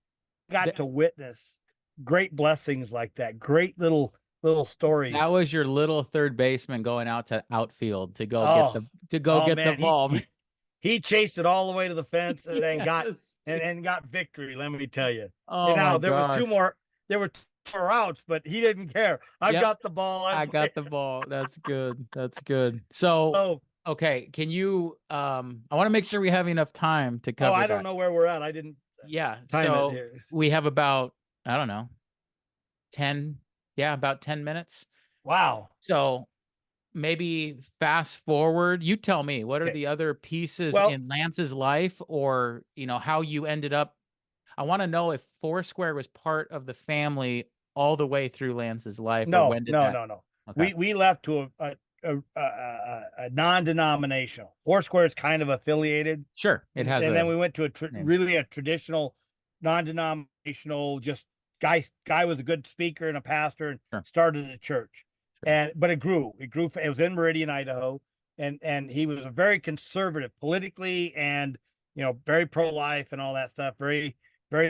witness great blessings like that. Great little stories. That was your little third baseman going out to outfield to go get Oh, the man, ball. he chased it all the way to the fence and then got Yes, and got victory. Let me tell you. oh And my now there was gosh. there were 2 more outs, but he didn't care. I've Yep, got the ball. I got the ball. That's good. That's good. So, Oh, okay, can you I want to make sure we have enough time to cover I don't that. know where we're at. I didn't Yeah, time it so here. we have about, I don't know, 10, yeah, about 10 minutes. Wow. So maybe fast forward. You tell me, what are Okay. the other pieces Well, in Lance's life, or, how you ended up? I want to know if Foursquare was part of the family all the way through Lance's life, or no, when did no, that? no, no. Okay. We left to a non-denominational. Foursquare is kind of affiliated, Sure. It has and a then we went to name. really a traditional, non-denominational. Just guy was a good speaker and a pastor, and Sure. started a church. Sure. But it grew. It was in Meridian, Idaho, and he was a very conservative politically, and very pro-life and all that stuff. Very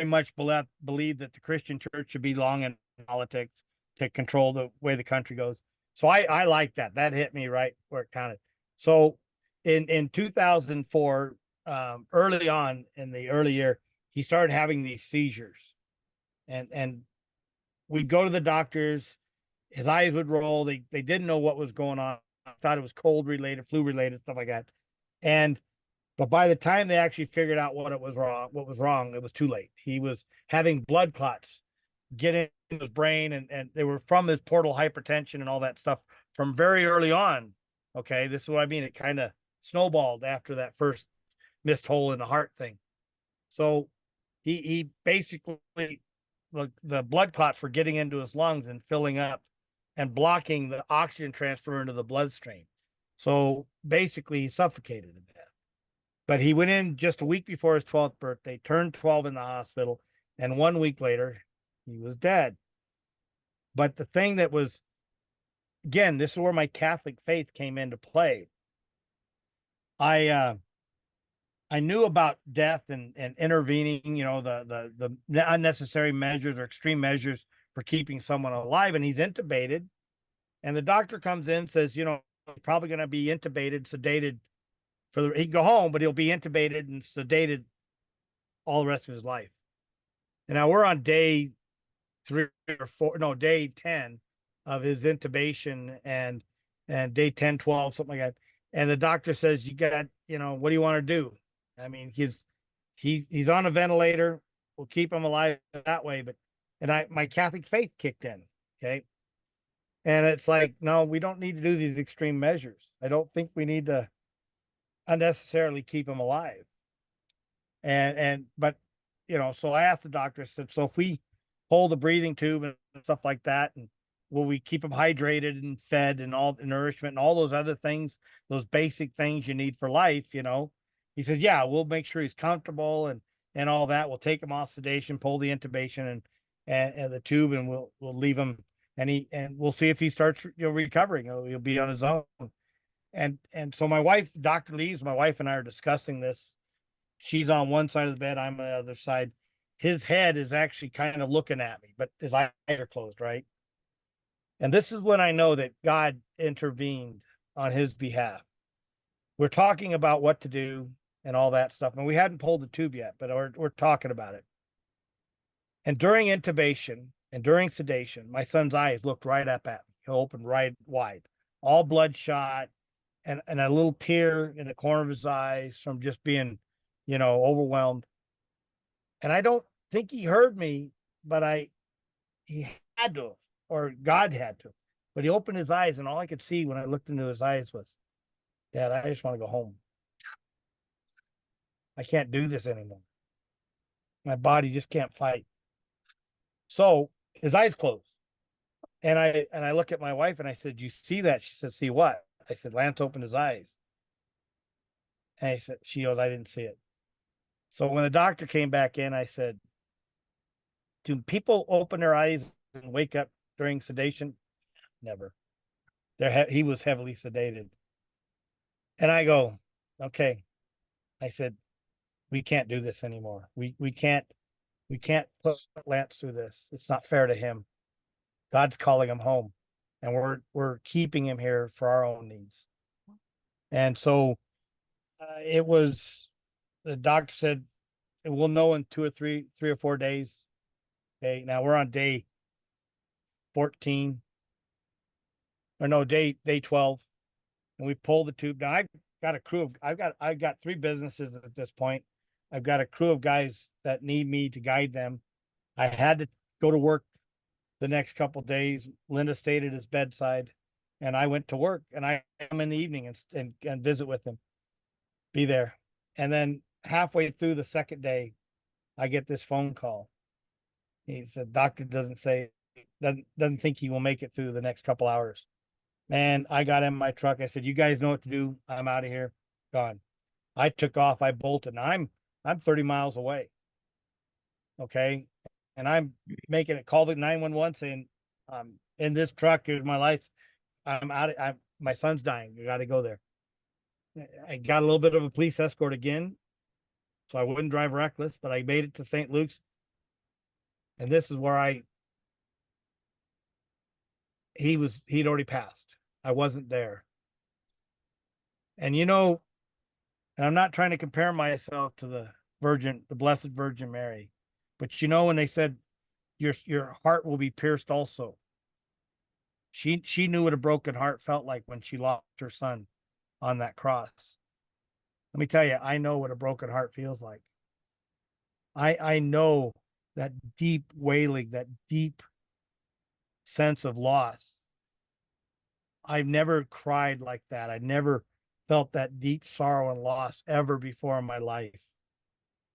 much believed that the Christian church should belong in politics to control the way the country goes. So I like that. That hit me right where it counted. So in 2004, early on in the early year, he started having these seizures, and we'd go to the doctors. His eyes would roll. They didn't know what was going on. I thought it was cold related, flu related, stuff like that. And but by the time they actually figured out what was wrong, it was too late. He was having blood clots get in his brain, and they were from his portal hypertension and all that stuff from very early on. Okay, this is what I mean. It kind of snowballed after that first missed hole in the heart thing. So he basically the blood clots were getting into his lungs and filling up and blocking the oxygen transfer into the bloodstream. So basically, he suffocated to death. But he went in just a week before his 12th birthday, turned 12 in the hospital, and 1 week later, he was dead. But the thing that was, again, this is where my Catholic faith came into play. I knew about death and intervening, the unnecessary measures or extreme measures for keeping someone alive, and he's intubated. And the doctor comes in and says, probably going to be intubated, sedated he can go home, but he'll be intubated and sedated all the rest of his life. And now we're on day 10 of his intubation, and day 10, 12, something like that. And the doctor says, you got, what do you want to do? I mean, he's on a ventilator. We'll keep him alive that way. But my Catholic faith kicked in. Okay. And it's like, no, we don't need to do these extreme measures. I don't think we need to unnecessarily keep him alive. But so I asked the doctor, I said, so if we hold the breathing tube and stuff like that, and will we keep him hydrated and fed and all the nourishment and all those other things, those basic things you need for life, He said, yeah, we'll make sure he's comfortable and all that. We'll take him off sedation, pull the intubation and the tube, and we'll leave him, and we'll see if he starts recovering. He'll be on his own. And so my wife, Dr. Lee's, my wife and I are discussing this. She's on one side of the bed, I'm on the other side. His head is actually kind of looking at me, but his eyes are closed, right? And this is when I know that God intervened on his behalf. We're talking about what to do and all that stuff. And we hadn't pulled the tube yet, but we're talking about it. And during intubation and during sedation, my son's eyes looked right up at me. He opened right wide, all bloodshot, and a little tear in the corner of his eyes from just being, overwhelmed. And I don't think he heard me, but he had to, or God had to. But he opened his eyes, and all I could see when I looked into his eyes was, Dad, I just want to go home. I can't do this anymore. My body just can't fight. So his eyes closed. And I look at my wife and I said, you see that? She said, see what? I said, Lance opened his eyes. And she goes, I didn't see it. So when the doctor came back in, I said, do people open their eyes and wake up during sedation? Never. He was heavily sedated. And I go, okay. I said, we can't do this anymore. We can't put Lance through this. It's not fair to him. God's calling him home, and we're keeping him here for our own needs. And so it was. The doctor said we'll know in 3 or 4 days. Okay, now we're on day 14, or no, day 12, and we pull the tube. Now I've got a crew of I've got 3 businesses at this point. I've got a crew of guys that need me to guide them. I had to go to work the next couple of days. Linda stayed at his bedside, and I went to work, and I am in the evening and visit with him, be there. And then halfway through the second day, I get this phone call. He said, doctor doesn't think he will make it through the next couple hours. Man, I got in my truck. I said, you guys know what to do. I'm out of here. Gone. I took off. I bolted. And I'm 30 miles away. Okay. And I'm making it, call the 911 saying, in this truck, here's my lights. My son's dying. You got to go there. I got a little bit of a police escort again, so I wouldn't drive reckless, but I made it to St. Luke's. And this is where he'd already passed. I wasn't there. And and I'm not trying to compare myself to the Blessed Virgin Mary, but when they said your heart will be pierced also. She knew what a broken heart felt like when she lost her son on that cross. Let me tell you, I know what a broken heart feels like. I know that deep wailing, that deep sense of loss. I've never cried like that. I never felt that deep sorrow and loss ever before in my life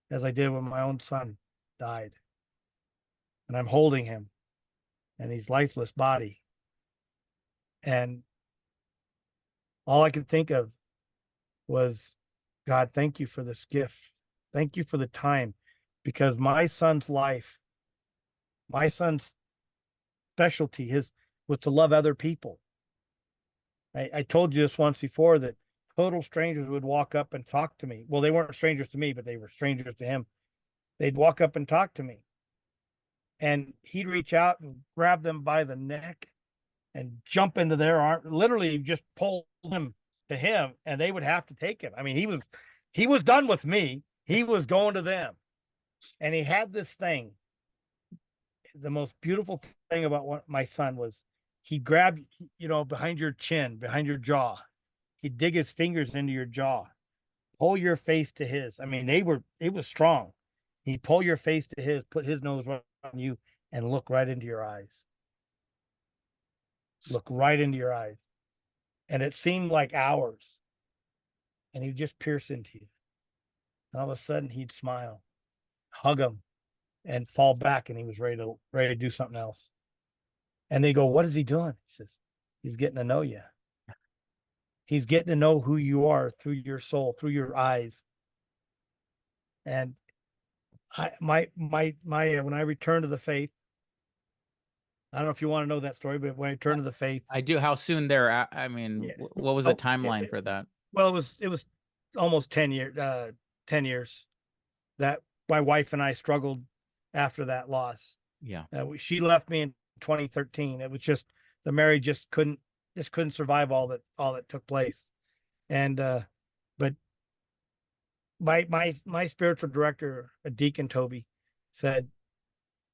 as I did when my own son died. And I'm holding him and his lifeless body. And all I could think of was, God, thank you for this gift. Thank you for the time, because my son's life, my son's specialty, was to love other people. I told you this once before, that total strangers would walk up and talk to me. Well, they weren't strangers to me, but they were strangers to him. They'd walk up and talk to me, and he'd reach out and grab them by the neck and jump into their arm, literally just pull them to him, and they would have to take him. I mean, he was done with me. He was going to them. And he had this thing. The most beautiful thing about my son was he'd grab, behind your chin, behind your jaw. He'd dig his fingers into your jaw, pull your face to his. I mean, it was strong. He'd pull your face to his, put his nose right on you, and look right into your eyes. Look right into your eyes. And it seemed like hours. And he'd just pierce into you. And all of a sudden he'd smile, hug him, and fall back, and he was ready to do something else. And they go, what is he doing? He says, he's getting to know you. He's getting to know who you are through your soul, through your eyes. And when I returned to the faith, I don't know if you want to know that story, but when I returned to the faith, I do. How soon there? I mean, yeah, what was the oh, timeline for that? well, it was almost 10 years, 10 years that my wife and I struggled after that loss. Yeah. She left me in 2013. It was just the marriage just couldn't survive all that took place. And but my spiritual director, a deacon Toby, said,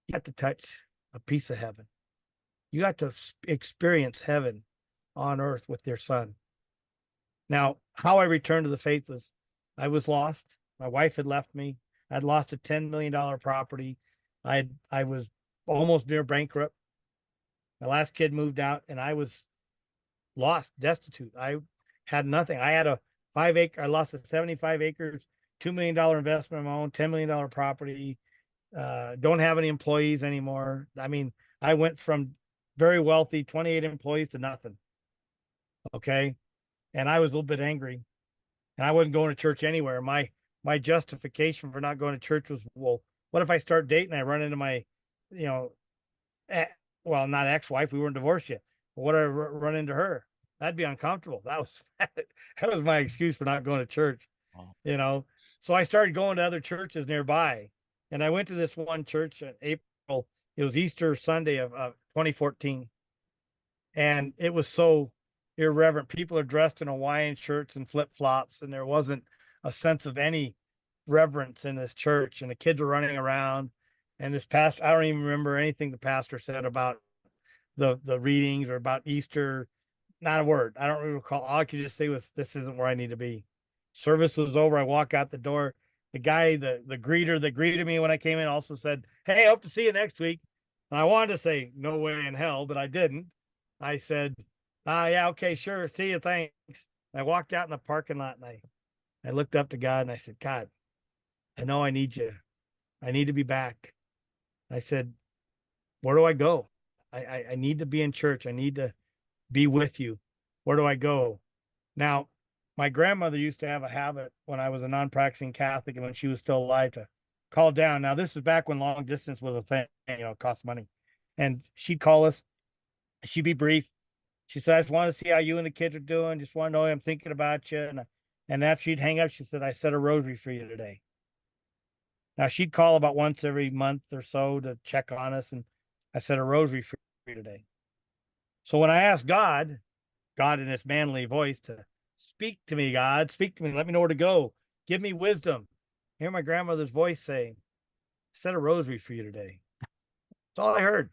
"You got to touch a piece of heaven. You got to experience heaven on earth with your son." Now, how I returned to the faith was I was lost. My wife had left me. I'd lost a $10 million property. I was almost near bankrupt. My last kid moved out and I was lost, destitute. I had nothing. I lost a 75 acres, $2 million investment of my own, $10 million property. Don't have any employees anymore. I mean, I went from very wealthy, 28 employees to nothing. Okay. And I was a little bit angry and I wasn't going to church anywhere. My justification for not going to church was, well, what if I start dating? I run into my, you know, well, not ex-wife. We weren't divorced yet. But what if I run into her? That'd be uncomfortable. That was my excuse for not going to church. Wow. So I started going to other churches nearby, and I went to this one church in April. It was Easter Sunday of 2014, and it was so irreverent. People are dressed in Hawaiian shirts and flip flops, and there wasn't a sense of any reverence in this church. And the kids were running around, and this pastor, I don't even remember anything the pastor said about the readings or about Easter. Not a word. I don't really recall. All I could just say was, "This isn't where I need to be." Service was over. I walk out the door. The guy, the greeter that greeted me when I came in, also said, "Hey, hope to see you next week." And I wanted to say, "No way in hell," but I didn't. I said, yeah, okay, sure. See you. Thanks." And I walked out in the parking lot and I looked up to God and I said, "God, I know I need you. I need to be back." I said, "Where do I go? I need to be in church. I need to be with you. Where do I go?" Now, my grandmother used to have a habit when I was a non-practicing Catholic and when she was still alive to call down. Now, this is back when long distance was a thing, it cost money. And she'd call us. She'd be brief. She said, "I just want to see how you and the kids are doing. Just want to know I'm thinking about you." And after she'd hang up, she said, "I said a rosary for you today." Now, she'd call about once every month or so to check on us. And I said a rosary for you today. So when I asked God in his manly voice to speak to me, God, speak to me, let me know where to go, give me wisdom, hear my grandmother's voice saying, "I said a rosary for you today." That's all I heard.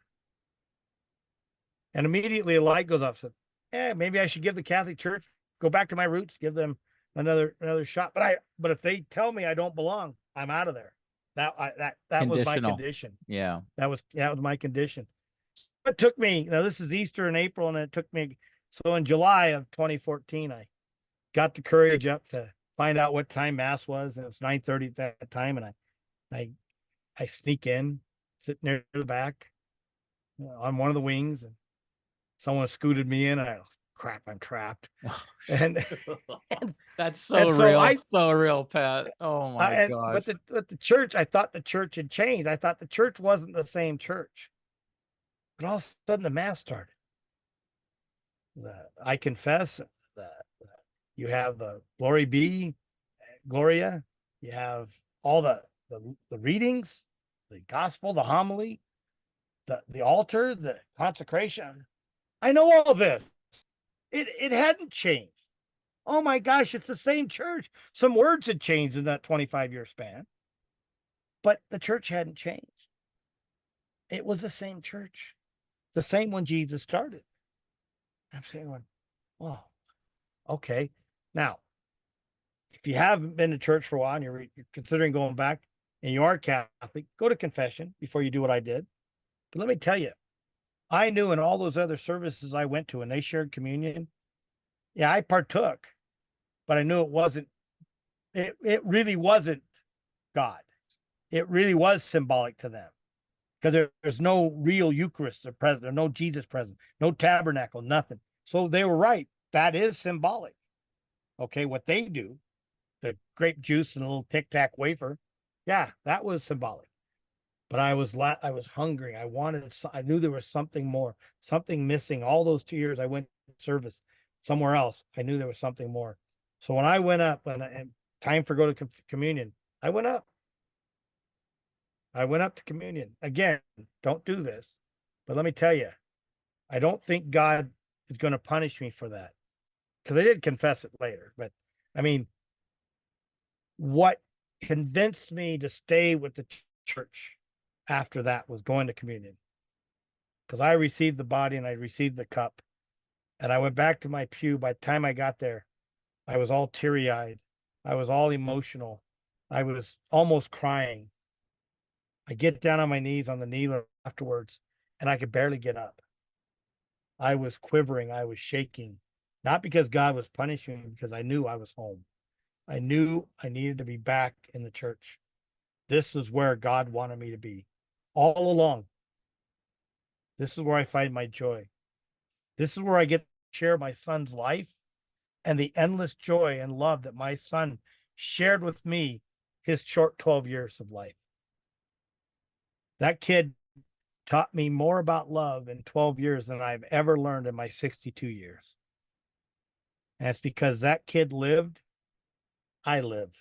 And immediately a light goes up. Said, "Yeah, maybe I should give the Catholic Church, go back to my roots, give them another shot. But if they tell me I don't belong, I'm out of there." That was my Conditional. condition. Yeah. That was my condition. It took me, now this is Easter in April, and it took me, so in July of 2014, I got the courage up to find out what time mass was, and it's 9:30 at that time, and I sneak in, sitting near the back, on one of the wings, and someone scooted me in, and crap, I'm trapped. And That's so and so real. So real, Pat. Oh my gosh. but the church, I thought the church had changed. I thought the church wasn't the same church. But all of a sudden the mass started. I confess that you have the Glory Be, Gloria. You have all the readings, the gospel, the homily, the altar, the consecration. I know all this. It hadn't changed. Oh my gosh, it's the same church. Some words had changed in that 25-year span, but the church hadn't changed. It was the same church, the same when Jesus started. I'm saying, "Well, okay." Now, if you haven't been to church for a while and you're considering going back and you are Catholic, go to confession before you do what I did. But let me tell you, I knew in all those other services I went to and they shared communion, yeah, I partook, but I knew it really wasn't God. It really was symbolic to them because there's no real Eucharist or present, there's no Jesus present, no tabernacle, nothing. So they were right. That is symbolic. Okay, what they do, the grape juice and a little Tic Tac wafer, Yeah, that was symbolic. But I was hungry. I knew there was something more, something missing. All those 2 years I went to service somewhere else. I knew there was something more. So when I went up and time for go to communion, I went up. I went up to communion. Again, don't do this. But let me tell you, I don't think God is going to punish me for that, because I did confess it later. But I mean, what convinced me to stay with the church after that was going to communion, because I received the body and I received the cup, and I went back to my pew. By the time I got there, I was all teary eyed. I was all emotional. I was almost crying. I get down on my knees on the kneeler afterwards, and I could barely get up. I was quivering. I was shaking, not because God was punishing me, because I knew I was home. I knew I needed to be back in the church. This is where God wanted me to be all along. This is where I find my joy. This is where I get to share my son's life and the endless joy and love that my son shared with me his short 12 years of life. That kid taught me more about love in 12 years than I've ever learned in my 62 years. And it's because that kid lived, I live.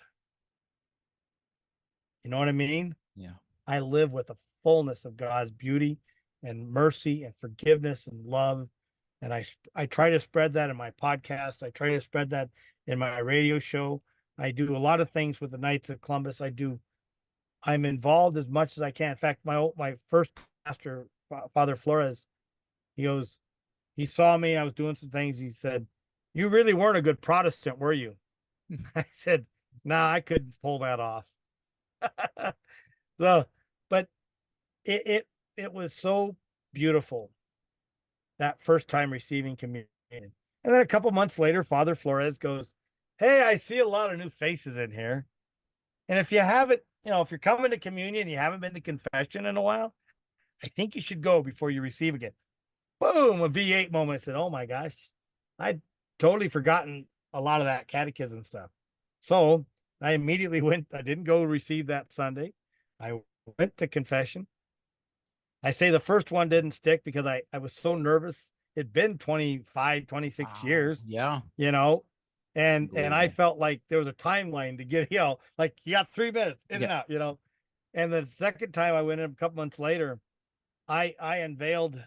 You know what I mean? Yeah. I live with the fullness of God's beauty and mercy and forgiveness and love. And I try to spread that in my podcast. I try to spread that in my radio show. I do a lot of things with the Knights of Columbus. I'm involved as much as I can. In fact, my first pastor, Father Flores, he saw me. I was doing some things. He said, "You really weren't a good Protestant, were you?" I said, "Nah, I couldn't pull that off." So, but it was so beautiful that first time receiving communion. And then a couple months later, Father Flores goes, "Hey, I see a lot of new faces in here. And if you haven't, if you're coming to communion and you haven't been to confession in a while, I think you should go before you receive again." Boom, a V8 moment. I said, "Oh my gosh, I'd totally forgotten a lot of that catechism stuff." So I immediately went, I didn't go receive that Sunday. I went to confession. I say the first one didn't stick because I was so nervous. It'd been 25, 26 Wow. years, Yeah. you know, and I Unbelievable. felt like there was a timeline to get, like you got 3 minutes in Yeah. and out. And the second time I went in a couple months later, I unveiled,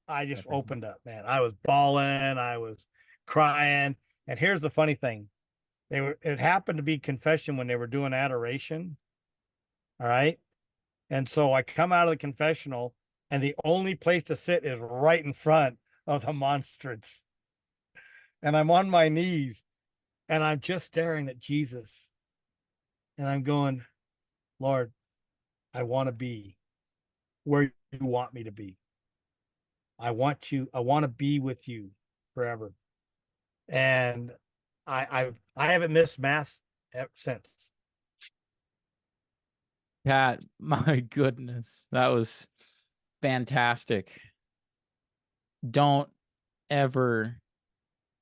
I just Everything. opened up, man. I was bawling, I was crying. And here's the funny thing. It happened to be confession when they were doing adoration. All right. And so I come out of the confessional, and the only place to sit is right in front of the monstrance. And I'm on my knees and I'm just staring at Jesus. And I'm going, "Lord, I want to be where you want me to be. I want to be with you forever." And I haven't missed mass since. Pat, my goodness, that was fantastic. Don't ever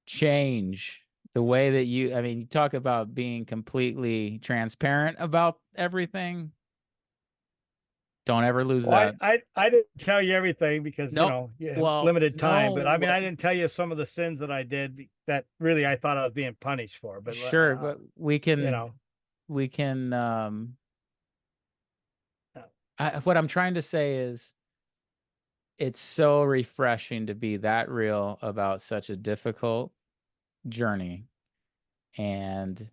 change the way that I mean, you talk about being completely transparent about everything. Don't ever lose Well, that. I didn't tell you everything because, Nope. you have Well, limited time, but I mean, no, I didn't tell you some of the sins that I did that really I thought I was being punished for, but, sure, but we you can, know, we can, uh, what I'm trying to say is it's so refreshing to be that real about such a difficult journey. And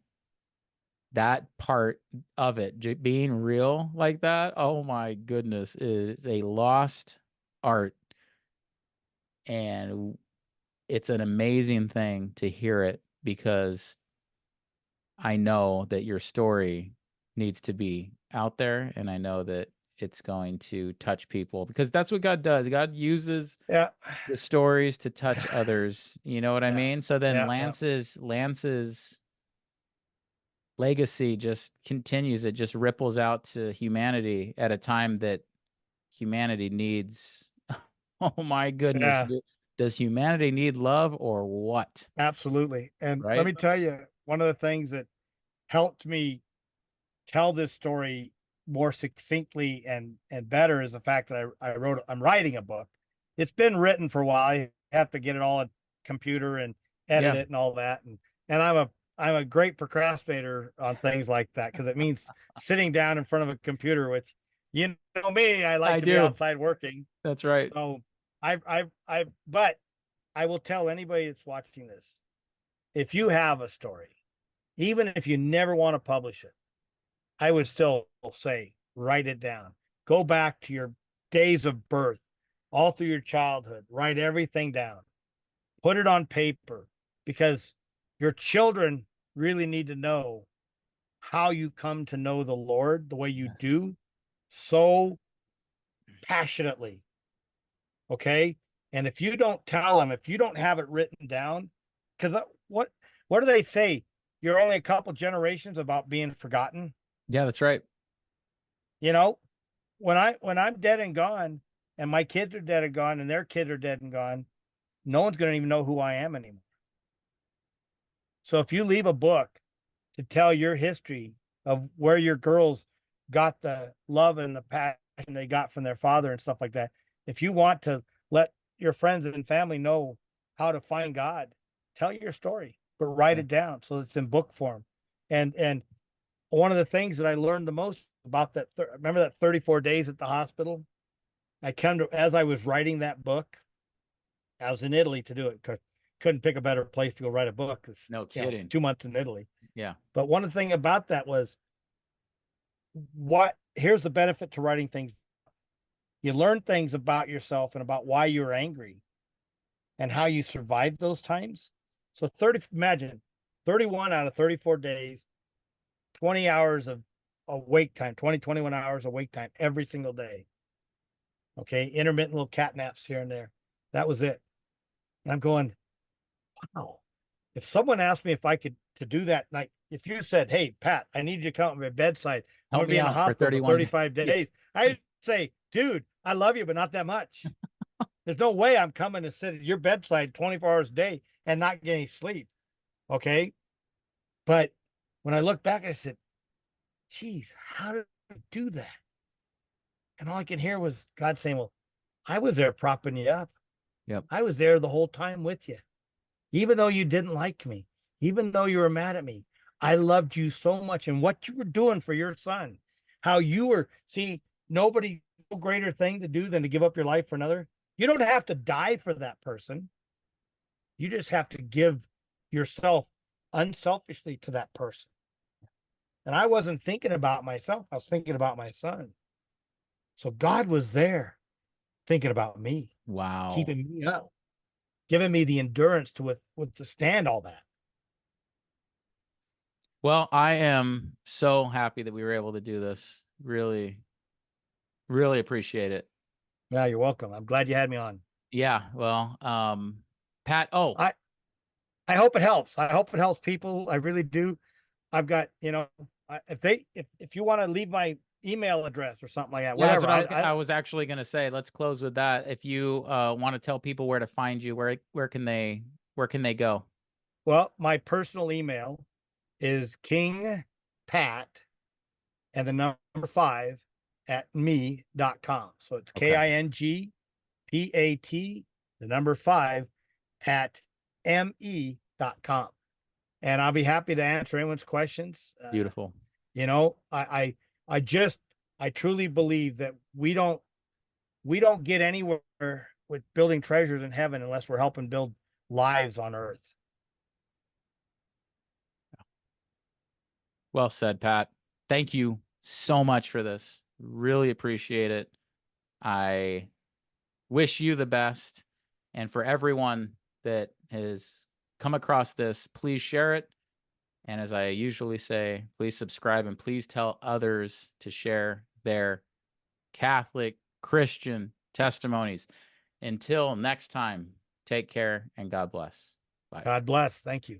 that part of it, being real like that, oh my goodness, is a lost art. And it's an amazing thing to hear it, because I know that your story needs to be out there, and I know that it's going to touch people, because that's what God does. God uses yeah, the stories to touch others. You know what I yeah, mean? So then yeah, Lance's legacy just continues. It just ripples out to humanity at a time that humanity needs. Oh my goodness. yeah, Does humanity need love or what? absolutely. And let Right? me tell you, one of the things that helped me tell this story more succinctly and better is the fact that I'm writing a book. It's been written for a while. I have to get it all on computer and edit Yeah. it and all that. And I'm a great procrastinator on things like that because it means sitting down in front of a computer, which you know me, I like I to be do. outside working. That's right. So but I will tell anybody that's watching this, if you have a story, even if you never want to publish it, I would still say, write it down. Go back to your days of birth, all through your childhood, write everything down, put it on paper, because your children really need to know how you come to know the Lord the way you Yes. do so passionately. Okay. And if you don't tell them, if you don't have it written down, because what do they say? You're only a couple generations about being forgotten. Yeah, that's right. You know, when I'm dead and gone, and my kids are dead and gone, and their kids are dead and gone, no one's going to even know who I am anymore. So if you leave a book to tell your history of where your girls got the love and the passion they got from their father and stuff like that, if you want to let your friends and family know how to find God, tell your story, but write Yeah. it down so it's in book form. And one of the things that I learned the most about that, remember that 34 days at the hospital? I come to, as I was writing that book, I was in Italy to do it because couldn't pick a better place to go write a book. No kidding. 2 months in Italy. Yeah. But one of the thing about that was here's the benefit to writing things. You learn things about yourself and about why you're angry and how you survived those times. So imagine 31 out of 34 days, 20 hours of awake time, 21 hours of wake time every single day. Okay. Intermittent little cat naps here and there. That was it. And I'm going, wow. If someone asked me if I could to do that, like if you said, "Hey, Pat, I need you to come to my bedside. I'm Help gonna me be in the out for hospital for 31 35 days. days," I'd say, "Dude, I love you, but not that much. There's no way I'm coming to sit at your bedside 24 hours a day and not get any sleep." Okay. But when I look back, I said, geez, how did I do that? And all I could hear was God saying, "Well, I was there propping you up. Yep. I was there the whole time with you. Even though you didn't like me, even though you were mad at me, I loved you so much. And what you were doing for your son, how you were, see, nobody, no greater thing to do than to give up your life for another. You don't have to die for that person. You just have to give yourself unselfishly to that person." And I wasn't thinking about myself. I was thinking about my son. So God was there thinking about me, Wow. keeping me up, giving me the endurance to withstand all that. Well, I am so happy that we were able to do this. Really, really appreciate it. Yeah, you're welcome. I'm glad you had me on. Yeah. Well, Pat, oh, I hope it helps. I hope it helps people. I really do. I've got, if you want to leave my email address or something like that, yeah, that's whatever. what I was actually going to say. Let's close with that. If you want to tell people where to find you, where can they go? Well, my personal email is kingpat and the number 5 at me.com. So it's Okay. KINGPAT, the number 5 at me.com. And I'll be happy to answer anyone's questions. Beautiful. You know, I truly believe that we don't get anywhere with building treasures in heaven unless we're helping build lives on earth. Well said, Pat. Thank you so much for this. Really appreciate it. I wish you the best. And for everyone that has come across this, please share it. And as I usually say, please subscribe and please tell others to share their Catholic Christian testimonies. Until next time, take care and God bless. Bye. God bless. Thank you.